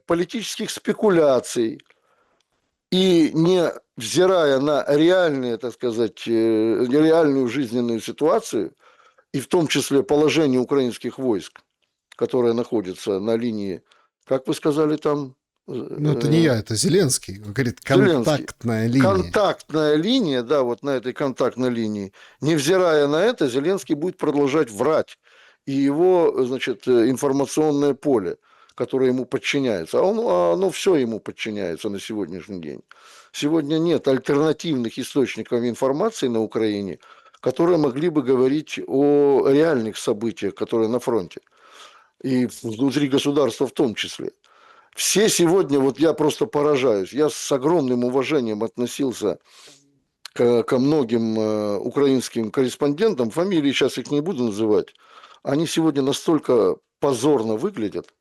политических спекуляций и не взирая на реальные, так сказать, реальную жизненную ситуацию, и в том числе положение украинских войск, которые находятся на линии, как вы сказали там? Ну, это не я, это Зеленский. Он говорит, Зеленский. контактная линия. Контактная линия, да, вот на этой контактной линии. Невзирая на это, Зеленский будет продолжать врать. И его, значит, информационное поле, которое ему подчиняется, оно все ему подчиняется на сегодняшний день. Сегодня нет альтернативных источников информации на Украине, которые могли бы говорить о реальных событиях, которые на фронте. И внутри государства в том числе. Все сегодня, вот я просто поражаюсь, я с огромным уважением относился ко многим украинским корреспондентам, фамилии сейчас их не буду называть, они сегодня настолько позорно выглядят,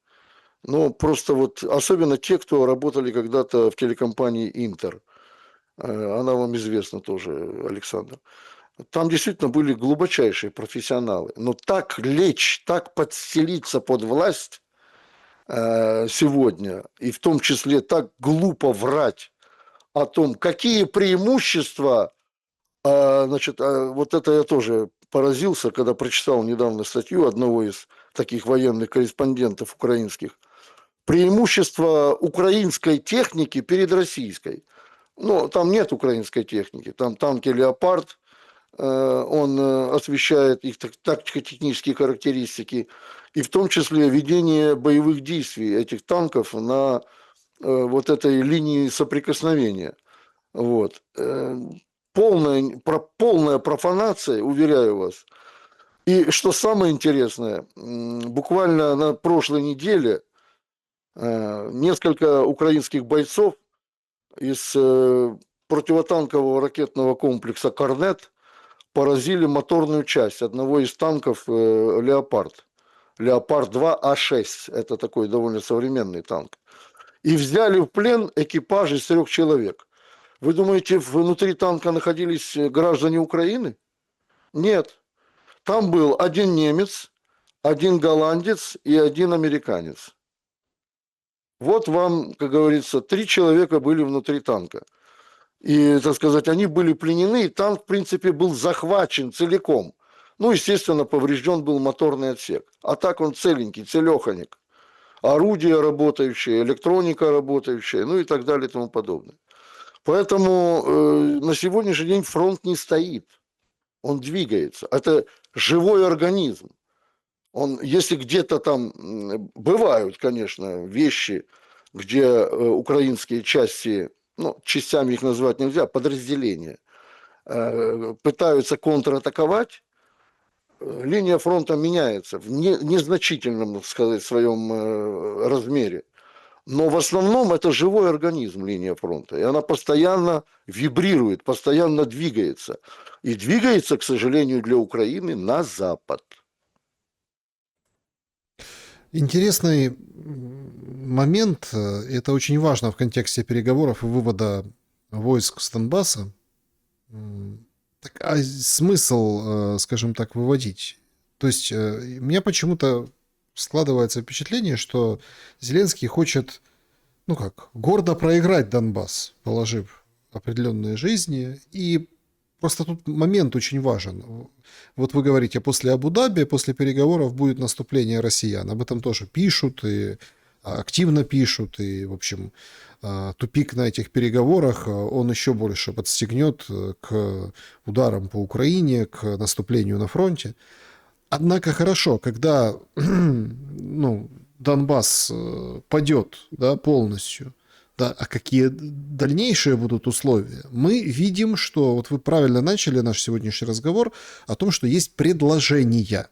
Но просто вот, особенно те, кто работали когда-то в телекомпании «Интер». Она вам известна тоже, Александр. Там действительно были глубочайшие профессионалы. Но так лечь, так подстелиться под власть сегодня, и в том числе так глупо врать о том, какие преимущества, значит, вот это я тоже поразился, когда прочитал недавно статью одного из таких военных корреспондентов украинских. Преимущество украинской техники перед российской. Ну, там нет украинской техники, там танки «Леопард», он освещает их тактико-технические характеристики, и в том числе ведение боевых действий этих танков на вот этой линии соприкосновения. Вот. Полная профанация, уверяю вас. И что самое интересное, буквально на прошлой неделе несколько украинских бойцов из противотанкового ракетного комплекса «Корнет» поразили моторную часть одного из танков «Леопард». «Леопард-2А6». Это такой довольно современный танк. И взяли в плен экипаж из 3 человек. Вы думаете, внутри танка находились граждане Украины? Нет. Там был один немец, один голландец и один американец. Вот вам, как говорится, 3 человека были внутри танка. И, так сказать, они были пленены, и танк, в принципе, был захвачен целиком. Ну, естественно, поврежден был моторный отсек. А так он целенький, целеханик. Орудия работающие, электроника работающая, ну и так далее и тому подобное. Поэтому на сегодняшний день фронт не стоит. Он двигается. Это живой организм. Он, если где-то там бывают, конечно, вещи, где украинские части, ну, частями их назвать нельзя, подразделения, пытаются контратаковать, линия фронта меняется в незначительном, так сказать, своем размере. Но в основном это живой организм, линия фронта. И она постоянно вибрирует, постоянно двигается. И двигается, к сожалению, для Украины на запад. Интересный момент, это очень важно в контексте переговоров и вывода войск с Донбасса. Так, а смысл, скажем так, выводить? То есть у меня почему-то складывается впечатление, что Зеленский хочет, ну как, гордо проиграть Донбасс, положив определенные жизни. И просто тут момент очень важен. Вот вы говорите, после Абу-Даби, после переговоров будет наступление россиян. Об этом тоже пишут и активно пишут. И, в общем, тупик на этих переговорах, он еще больше подстегнет к ударам по Украине, к наступлению на фронте. Однако хорошо, когда ну, Донбасс падет, да, полностью, да, а какие дальнейшие будут условия? Мы видим, что вот вы правильно начали наш сегодняшний разговор о том, что есть предложения.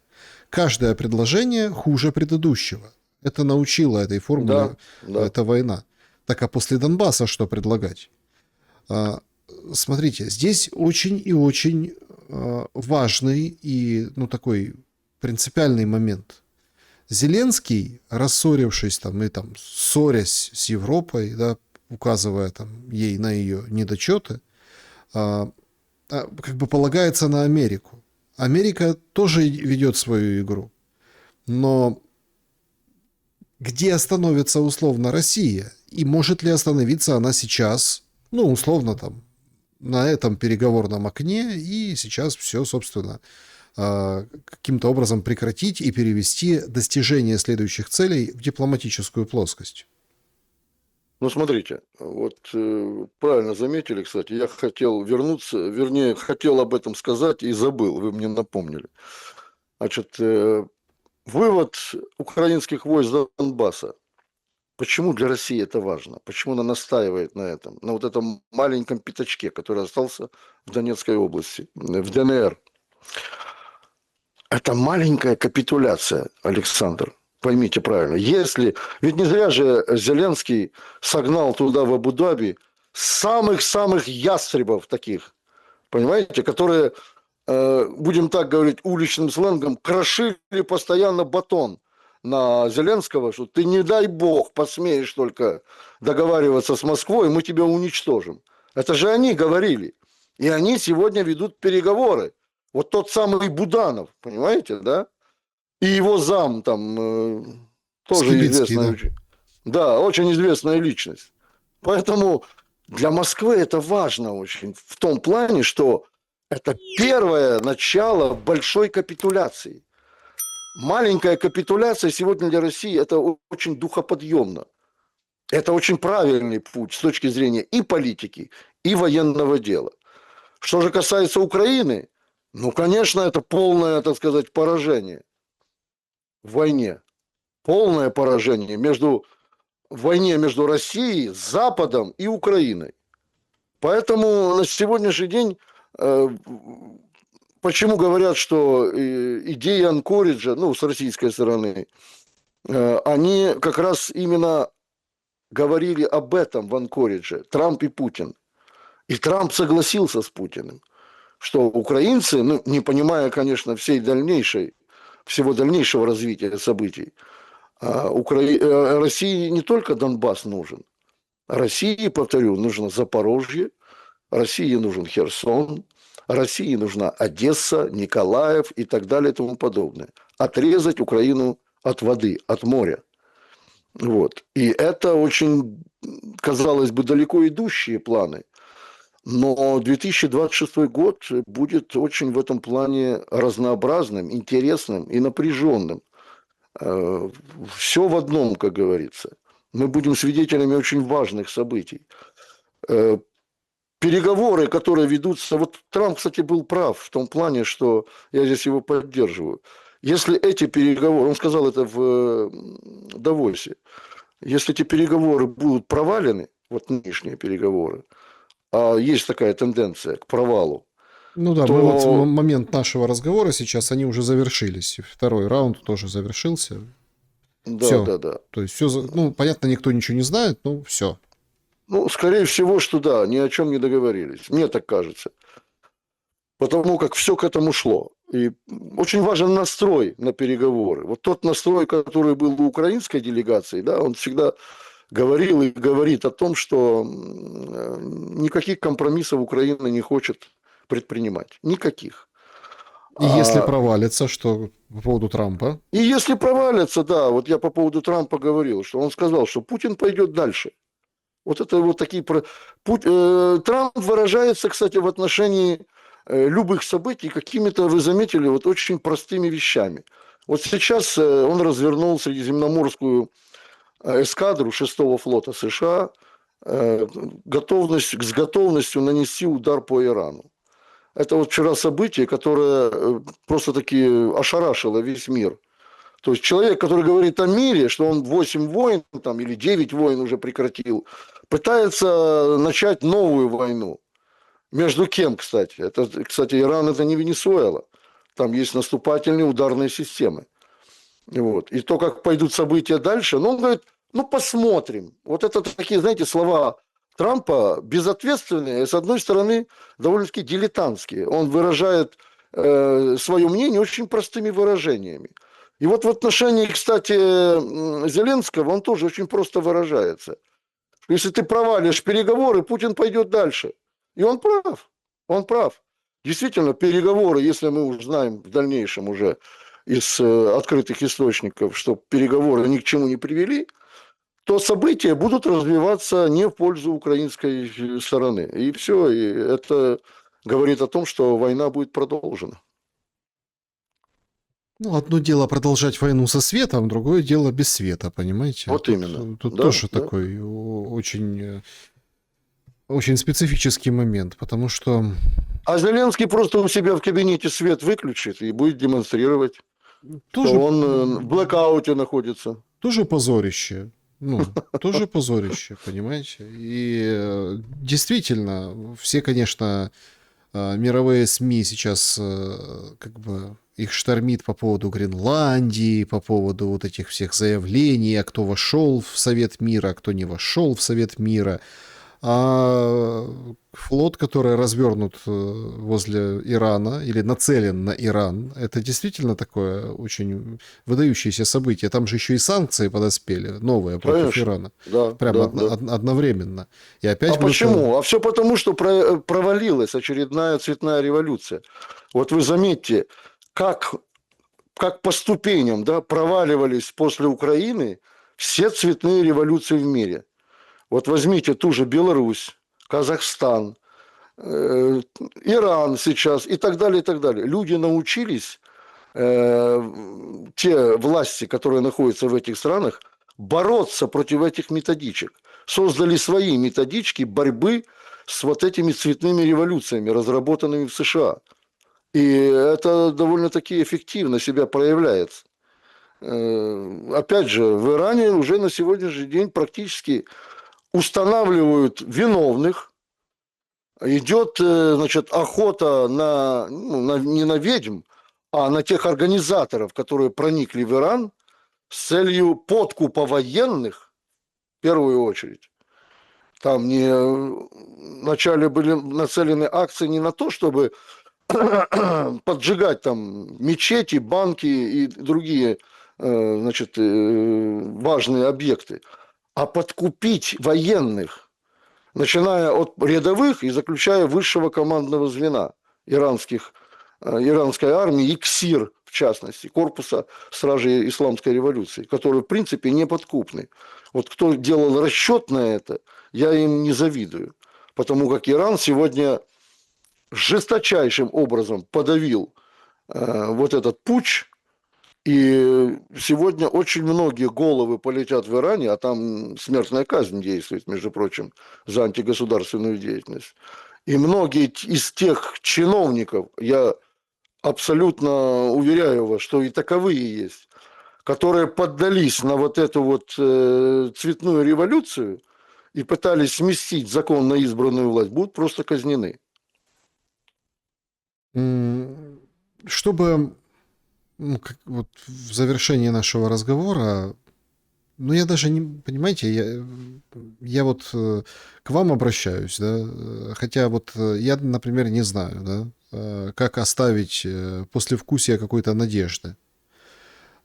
Каждое предложение хуже предыдущего. Это научила этой формуле Да, да. эта война. Так а после Донбасса что предлагать? Смотрите, здесь очень и очень важный и, ну, такой принципиальный момент. Зеленский, рассорившись там и там ссорясь с Европой, да, указывая там ей на ее недочеты, как бы полагается на Америку. Америка тоже ведет свою игру. Но где остановится условно Россия? И может ли остановиться она сейчас, ну, условно там, на этом переговорном окне, и сейчас все, собственно, каким-то образом прекратить и перевести достижение следующих целей в дипломатическую плоскость? Ну, смотрите, вот правильно заметили, кстати, я хотел вернуться, вернее, хотел об этом сказать и забыл, вы мне напомнили. Значит, вывод украинских войск с Донбасса. Почему для России это важно? Почему она настаивает на этом? На вот этом маленьком пятачке, который остался в Донецкой области, в ДНР. Это маленькая капитуляция, Александр. Поймите правильно. Если... Ведь не зря же Зеленский согнал туда, в Абу-Даби, самых-самых ястребов таких, понимаете, которые, будем так говорить уличным сленгом, крошили постоянно батон на Зеленского, что ты, не дай бог, посмеешь только договариваться с Москвой, мы тебя уничтожим. Это же они говорили. И они сегодня ведут переговоры. Вот тот самый Буданов, понимаете, да? И его зам там тоже Скибицкий, известная, да. да, очень известная личность. Поэтому для Москвы это важно очень в том плане, что это первое начало большой капитуляции. Маленькая капитуляция сегодня для России это очень духоподъемно. Это очень правильный путь с точки зрения и политики, и военного дела. Что же касается Украины, ну, конечно, это полное, так сказать, поражение в войне. Полное поражение в войне между Россией, Западом и Украиной. Поэтому на сегодняшний день, почему говорят, что идеи Анкориджа, ну, с российской стороны, они как раз именно говорили об этом в Анкоридже, Трамп и Путин. И Трамп согласился с Путиным, что украинцы, ну, не понимая, конечно, всего дальнейшего развития событий, России не только Донбасс нужен. России, повторю, нужно Запорожье, России нужен Херсон, России нужна Одесса, Николаев и так далее и тому подобное. Отрезать Украину от воды, от моря. Вот. И это очень, казалось бы, далеко идущие планы. Но 2026 год будет очень в этом плане разнообразным, интересным и напряженным. Все в одном, как говорится. Мы будем свидетелями очень важных событий. Переговоры, которые ведутся... Вот Трамп, кстати, был прав в том плане, что я здесь его поддерживаю. Если эти переговоры... Он сказал это в Давосе. Если эти переговоры будут провалены, вот нынешние переговоры, а есть такая тенденция к провалу, Ну да, мы вот в то момент нашего разговора сейчас, они уже завершились. И второй раунд тоже завершился. да, Все. да, да. То есть все, ну, понятно, никто ничего не знает, но все. Ну, скорее всего, что да, ни о чем не договорились. Мне так кажется. Потому как все к этому шло. И очень важен настрой на переговоры. Вот тот настрой, который был у украинской делегации, да, он всегда говорил и говорит о том, что никаких компромиссов Украина не хочет предпринимать. Никаких. И если А, провалится, что по поводу Трампа, и если провалится, да, вот я по поводу Трампа говорил, что он сказал, что Путин пойдет дальше. Вот это вот такие... Трамп выражается, кстати, в отношении любых событий какими-то, вы заметили, вот очень простыми вещами. Вот сейчас он развернул Средиземноморскую эскадру 6-го флота США с готовностью нанести удар по Ирану. Это вот вчера событие, которое просто-таки ошарашило весь мир. То есть человек, который говорит о мире, что он 8 войн там, или 9 войн уже прекратил, пытается начать новую войну. Между кем, кстати? Это, кстати, Иран – это не Венесуэла. Там есть наступательные ударные системы. Вот. И то, как пойдут события дальше, ну, он говорит, ну, посмотрим. Вот это такие, знаете, слова Трампа безответственные, с одной стороны, довольно-таки дилетантские. Он выражает свое мнение очень простыми выражениями. И вот в отношении, кстати, Зеленского он тоже очень просто выражается. Если ты провалишь переговоры, Путин пойдет дальше. И он прав. Он прав. Действительно, переговоры, если мы узнаем в дальнейшем уже из открытых источников, что переговоры ни к чему не привели, то события будут развиваться не в пользу украинской стороны. И все. И это говорит о том, что война будет продолжена. ну, одно дело продолжать войну со светом, другое дело без света, понимаете? Вот именно. Тут Да, тоже да. такой очень, очень специфический момент, потому что А Зеленский просто у себя в кабинете свет выключит и будет демонстрировать, что тоже, он в блэкауте находится. тоже позорище. Ну, тоже позорище, понимаете? И действительно, все, конечно, мировые СМИ сейчас как бы их штормит по поводу Гренландии, по поводу вот этих всех заявлений, а кто вошел в Совет мира, а кто не вошел в Совет мира. А флот, который развернут возле Ирана или нацелен на Иран, это действительно такое очень выдающееся событие. Там же еще и санкции подоспели, новые против Конечно, Ирана. да, Прямо да, да. одновременно. И А опять будут... почему? А все потому, что провалилась очередная цветная революция. Вот вы заметьте, как, как по ступеням, да, проваливались после Украины все цветные революции в мире. Вот возьмите ту же Беларусь, Казахстан, э, Иран сейчас и так далее, и так далее. Люди научились, те власти, которые находятся в этих странах, бороться против этих методичек. Создали свои методички борьбы с вот этими цветными революциями, разработанными в США. И это довольно-таки эффективно себя проявляет. Опять же, в Иране уже на сегодняшний день практически устанавливают виновных, идет, значит, охота на, ну, не на ведьм, а на тех организаторов, которые проникли в Иран с целью подкупа военных, в первую очередь. Там не, вначале были нацелены акции не на то, чтобы поджигать там мечети, банки и другие, значит, важные объекты, а подкупить военных, начиная от рядовых и заключая высшего командного звена иранских, иранской армии, ИКСИР, в частности, корпуса стражей исламской революции, которые, в принципе, неподкупны. Вот кто делал расчет на это, я им не завидую, потому как Иран сегодня жесточайшим образом подавил вот этот путч, и сегодня очень многие головы полетят в Иране, а там смертная казнь действует, между прочим, за антигосударственную деятельность. И многие из тех чиновников, я абсолютно уверяю вас, что и таковые есть, которые поддались на вот эту вот цветную революцию и пытались сместить законно избранную власть, будут просто казнены. Чтобы, ну, вот в завершении нашего разговора, ну, я даже не, понимаете, я вот к вам обращаюсь, да, хотя вот я, например, не знаю, да, как оставить послевкусие какой-то надежды,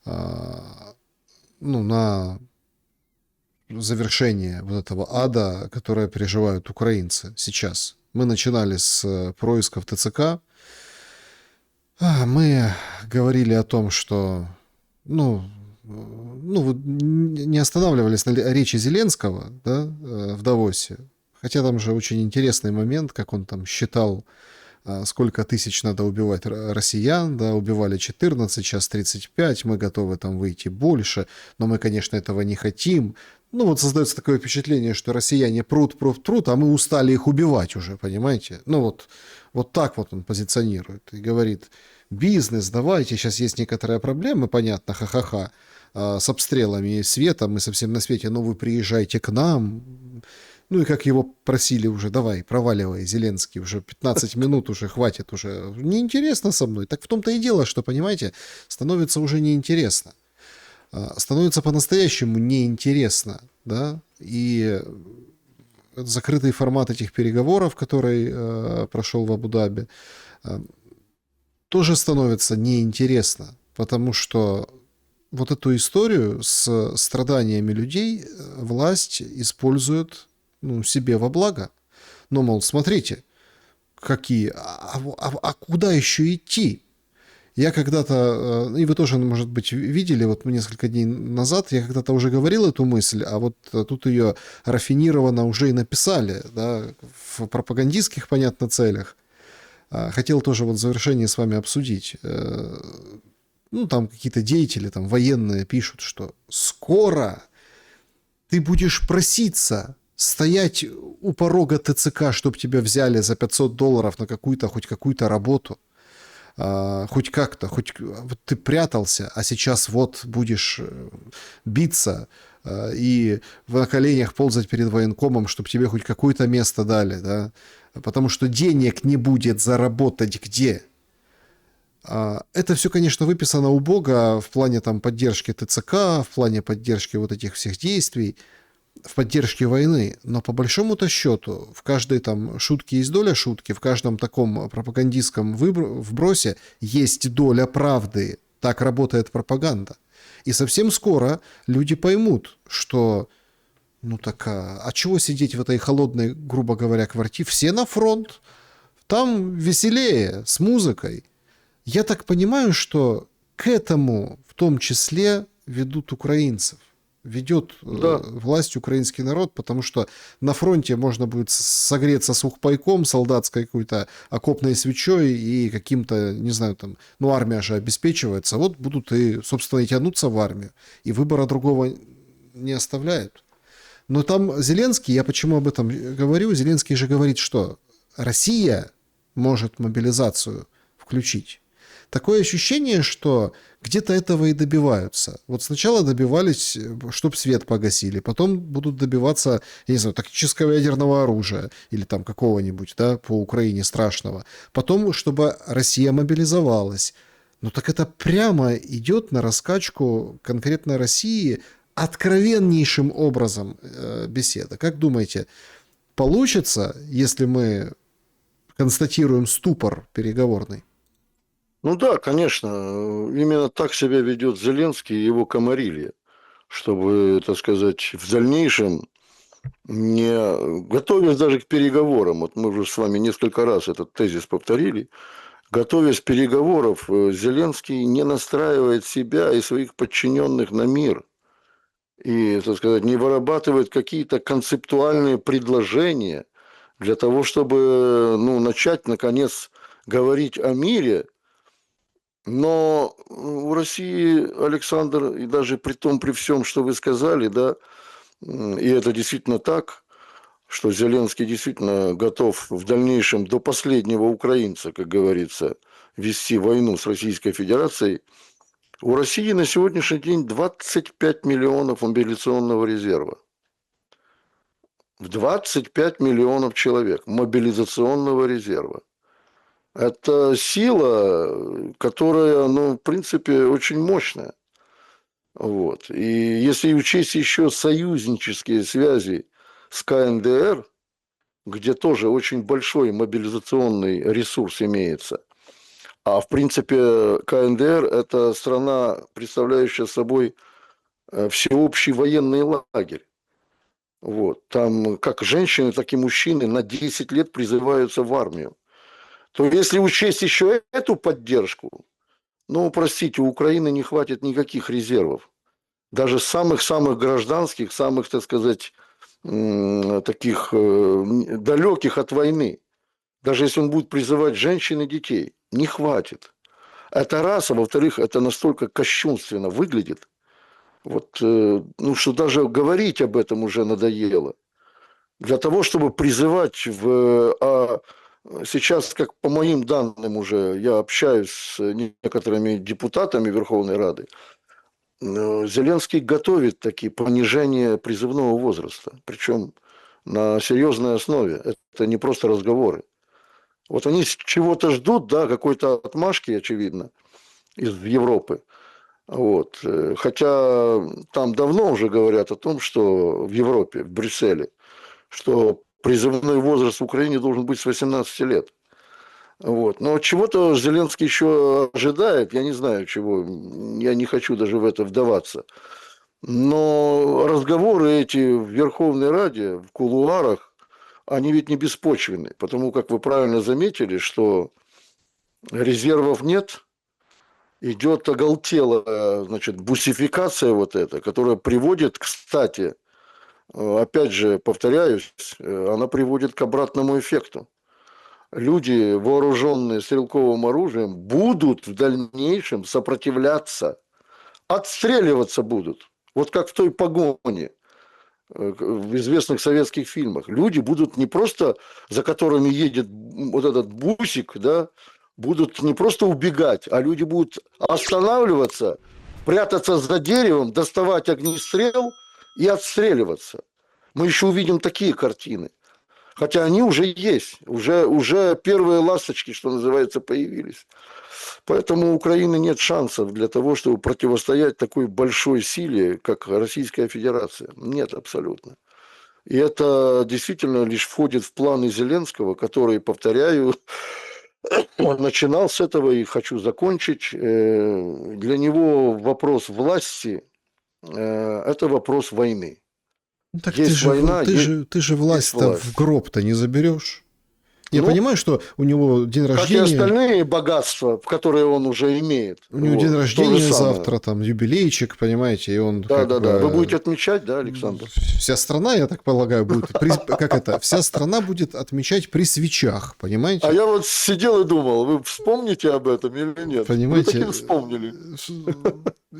а, ну, на завершение вот этого ада, которое переживают украинцы сейчас. Мы начинали с происков ТЦК. Мы говорили о том, что, вот не останавливались на речи Зеленского, да, в Давосе. Хотя там же очень интересный момент, как он там считал, сколько тысяч надо убивать россиян, да, убивали 14, сейчас 35, мы готовы там выйти больше, но мы, конечно, этого не хотим. Ну вот создается такое впечатление, что россияне прут, прут, прут, а мы устали их убивать уже, понимаете? Ну вот так вот он позиционирует и говорит: бизнес, давайте, сейчас есть некоторые проблемы, понятно, ха-ха-ха, с обстрелами и светом, и совсем на свете, но вы приезжайте к нам. Ну и как его просили уже: давай, проваливай, Зеленский, уже 15 минут уже, хватит уже, неинтересно со мной. Так в том-то и дело, что, понимаете, становится уже неинтересно. Становится по-настоящему неинтересно, да, и закрытый формат этих переговоров, который прошел в Абу-Даби, тоже становится неинтересно, потому что вот эту историю с страданиями людей власть использует, ну, себе во благо. Но, мол, смотрите, какие, а куда еще идти? Я когда-то, и вы тоже, может быть, видели, вот несколько дней назад я когда-то уже говорил эту мысль, а вот тут ее рафинированно уже и написали, да, в пропагандистских, понятно, целях. Хотел тоже вот в завершении с вами обсудить. Ну, там какие-то деятели, там военные пишут, что скоро ты будешь проситься стоять у порога ТЦК, чтобы тебя взяли за $500 на какую-то, хоть какую-то работу. Хоть как-то, хоть вот ты прятался, а сейчас вот будешь биться и на коленях ползать перед военкомом, чтобы тебе хоть какое-то место дали, да, потому что денег не будет заработать где. Это все, конечно, выписано у Бога в плане там поддержки ТЦК, в плане поддержки вот этих всех действий, в поддержке войны, но по большому-то счету в каждой там шутке есть доля шутки, в каждом таком пропагандистском вбросе есть доля правды. Так работает пропаганда. И совсем скоро люди поймут, что ну так, а чего сидеть в этой холодной, грубо говоря, квартире? Все на фронт. Там веселее, с музыкой. Я так понимаю, что к этому в том числе ведут украинцев. Ведет Да, власть украинский народ, потому что на фронте можно будет согреться сухпайком, солдатской какой-то окопной свечой и каким-то, не знаю, там, ну армия же обеспечивается, вот будут и, собственно, и тянуться в армию. И выбора другого не оставляют. Но там Зеленский, я почему об этом говорю, Зеленский же говорит, что Россия может мобилизацию включить. Такое ощущение, что где-то этого и добиваются. Вот сначала добивались, чтобы свет погасили, потом будут добиваться, я не знаю, тактического ядерного оружия или там какого-нибудь, да, по Украине страшного. Потом, чтобы Россия мобилизовалась. Ну так это прямо идет на раскачку конкретно России откровеннейшим образом беседа. Как думаете, получится, если мы констатируем ступор переговорный? ну да, конечно, именно так себя ведет Зеленский и его комарилья, чтобы, так сказать, в дальнейшем, не готовясь даже к переговорам, вот мы уже с вами несколько раз этот тезис повторили, готовясь к переговорам, Зеленский не настраивает себя и своих подчиненных на мир и, так сказать, не вырабатывает какие-то концептуальные предложения для того, чтобы ну, начать, наконец, говорить о мире. Но у России, Александр, и даже при том, при всем, что вы сказали, да, и это действительно так, что Зеленский действительно готов в дальнейшем до последнего украинца, как говорится, вести войну с Российской Федерацией. У России на сегодняшний день 25 миллионов мобилизационного резерва. В 25 миллионов человек мобилизационного резерва. Это сила, которая, ну, в принципе, очень мощная. Вот. И если учесть еще союзнические связи с КНДР, где тоже очень большой мобилизационный ресурс имеется, а в принципе КНДР – это страна, представляющая собой всеобщий военный лагерь. Вот. Там как женщины, так и мужчины на 10 лет призываются в армию. То если учесть еще эту поддержку, ну, простите, у Украины не хватит никаких резервов. Даже самых-самых гражданских, самых, так сказать, таких далеких от войны. Даже если он будет призывать женщин и детей, не хватит. Это раз, а во-вторых, это настолько кощунственно выглядит, вот, ну, что даже говорить об этом уже надоело. Для того, чтобы призывать сейчас, как по моим данным уже, я общаюсь с некоторыми депутатами Верховной Рады, Зеленский готовит такие понижения призывного возраста, причем на серьезной основе. Это не просто разговоры. Вот они чего-то ждут, да, какой-то отмашки, очевидно, из Европы. Вот. Хотя там давно уже говорят о том, что в Европе, в Брюсселе, что призывной возраст в Украине должен быть с 18 лет. Вот. Но чего-то Зеленский еще ожидает, я не знаю чего, я не хочу даже в это вдаваться. Но разговоры эти в Верховной Раде, в кулуарах, они ведь не беспочвенны, потому как вы правильно заметили, что резервов нет, идет оголтелая, значит, бусификация вот эта, которая приводит, кстати, опять же, повторяюсь, она приводит к обратному эффекту. Люди, вооруженные стрелковым оружием, будут в дальнейшем сопротивляться, отстреливаться будут. Вот как в той погоне в известных советских фильмах. Люди будут не просто, за которыми едет вот этот бусик, да, будут не просто убегать, а люди будут останавливаться, прятаться за деревом, доставать огнестрел и отстреливаться. Мы еще увидим такие картины. Хотя они уже есть, уже первые ласточки, что называется, появились. Поэтому у Украины нет шансов для того, чтобы противостоять такой большой силе, как Российская Федерация. Нет абсолютно. И это действительно лишь входит в планы Зеленского, который, повторяю, он начинал с этого и хочу закончить. Для него вопрос власти это вопрос войны. Ну, так Есть война, ты же есть власть-то в власть. гроб-то не заберешь. Я Ну, понимаю, что у него день как и рождения, остальные богатства, которые он уже имеет. у него день Вот. То же рождения самое. завтра, там, юбилейчик, понимаете, и он Да, как да, да. Вы будете бы... отмечать, да, Александр? Вся страна, я так полагаю, будет... Как это? Вся страна будет отмечать при свечах, А понимаете? я вот сидел и думал, вы вспомните об этом или нет? Вы таки Понимаете? вспомнили.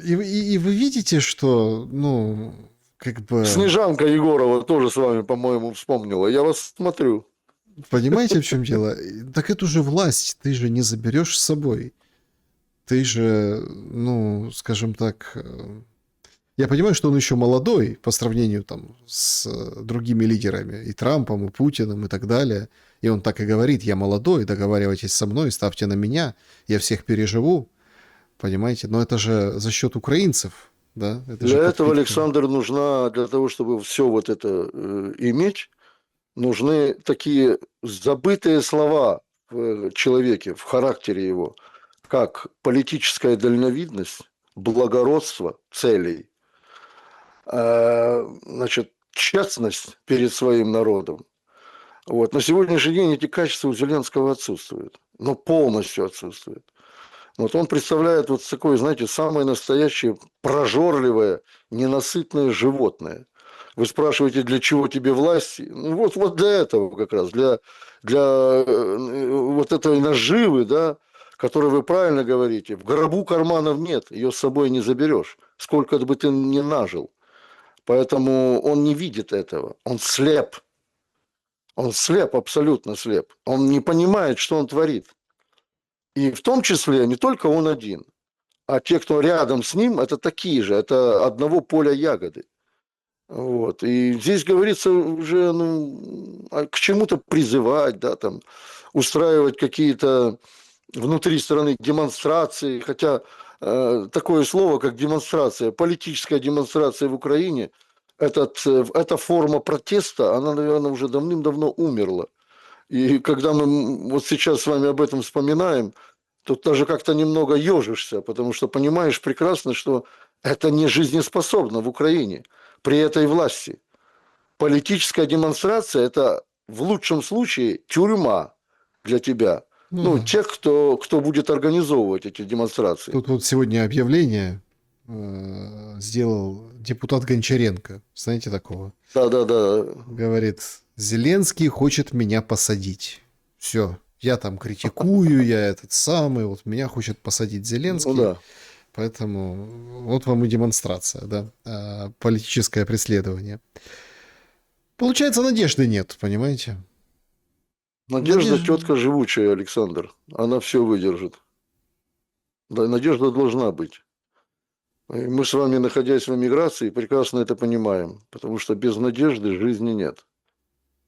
И вы видите, что, ну, как бы... Снежанка Егорова тоже с вами, по-моему, вспомнила. Я вас смотрю. Понимаете, в чем дело? Так эту же власть ты же не заберешь с собой. Ты же, ну, скажем так, я понимаю, что он еще молодой по сравнению там с другими лидерами, и Трампом, и Путиным, и так далее. И он так и говорит: я молодой, договаривайтесь со мной, ставьте на меня, я всех переживу. Понимаете? Но это же за счет украинцев, да? Это же Для этого, подпитка. Александр, нужна, для того, чтобы все вот это иметь, нужны такие забытые слова в человеке, в характере его, как политическая дальновидность, благородство целей, значит, честность перед своим народом. Вот. На сегодняшний день эти качества у Зеленского отсутствуют, но полностью отсутствуют. Вот он представляет вот такое, знаете, самое настоящее прожорливое, ненасытное животное. Вы спрашиваете, для чего тебе власть? Ну, вот для этого как раз, для вот этой наживы, да, которую вы правильно говорите. В гробу карманов нет, ее с собой не заберешь, сколько бы ты ни нажил. Поэтому он не видит этого, он слеп. Он слеп, абсолютно слеп. Он не понимает, что он творит. И в том числе не только он один, а те, кто рядом с ним, это такие же, это одного поля ягоды. Вот. И здесь говорится уже, ну, к чему-то призывать, да, там, устраивать какие-то внутри страны демонстрации, хотя такое слово, как демонстрация, политическая демонстрация в Украине, эта форма протеста, она, наверное, уже давным-давно умерла. И когда мы вот сейчас с вами об этом вспоминаем, тут даже как-то немного ежишься, потому что понимаешь прекрасно, что это не жизнеспособно в Украине при этой власти. Политическая демонстрация – это в лучшем случае тюрьма для тебя. Ну Ну, да. тех, кто будет организовывать эти демонстрации. Тут вот сегодня объявление сделал депутат Гончаренко. Знаете такого? Да-да-да. Говорит: Зеленский хочет меня посадить. Все, я там критикую, я этот самый, вот меня хочет посадить Зеленский. Ну да. Поэтому вот вам и демонстрация, да, политическое преследование. Получается, надежды нет, понимаете? Надежда тетка живучая, Александр. Она все выдержит. Да, надежда должна быть. И мы с вами, находясь в эмиграции, прекрасно это понимаем, потому что без надежды жизни нет.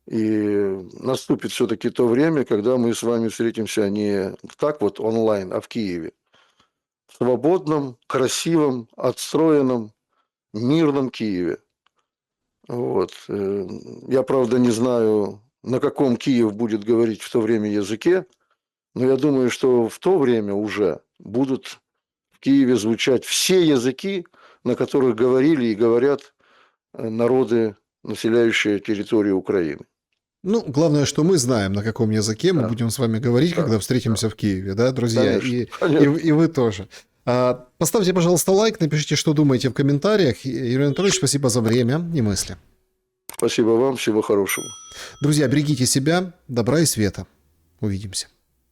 И наступит все-таки то время, когда мы с вами встретимся не так вот онлайн, а в Киеве. В свободном, красивом, отстроенном, мирном Киеве. Вот. Я, правда, не знаю, на каком Киев будет говорить в то время языке, но я думаю, что в то время уже будут в Киеве звучать все языки, на которых говорили и говорят народы, населяющие территорию Украины. Ну, главное, что мы знаем, на каком языке мы будем с вами говорить, когда встретимся в Киеве, да, друзья? Конечно. И вы тоже. Поставьте, пожалуйста, лайк, напишите, что думаете в комментариях. Юрий Анатольевич, спасибо за время и мысли. Спасибо вам, всего хорошего. Друзья, берегите себя, добра и света. Увидимся.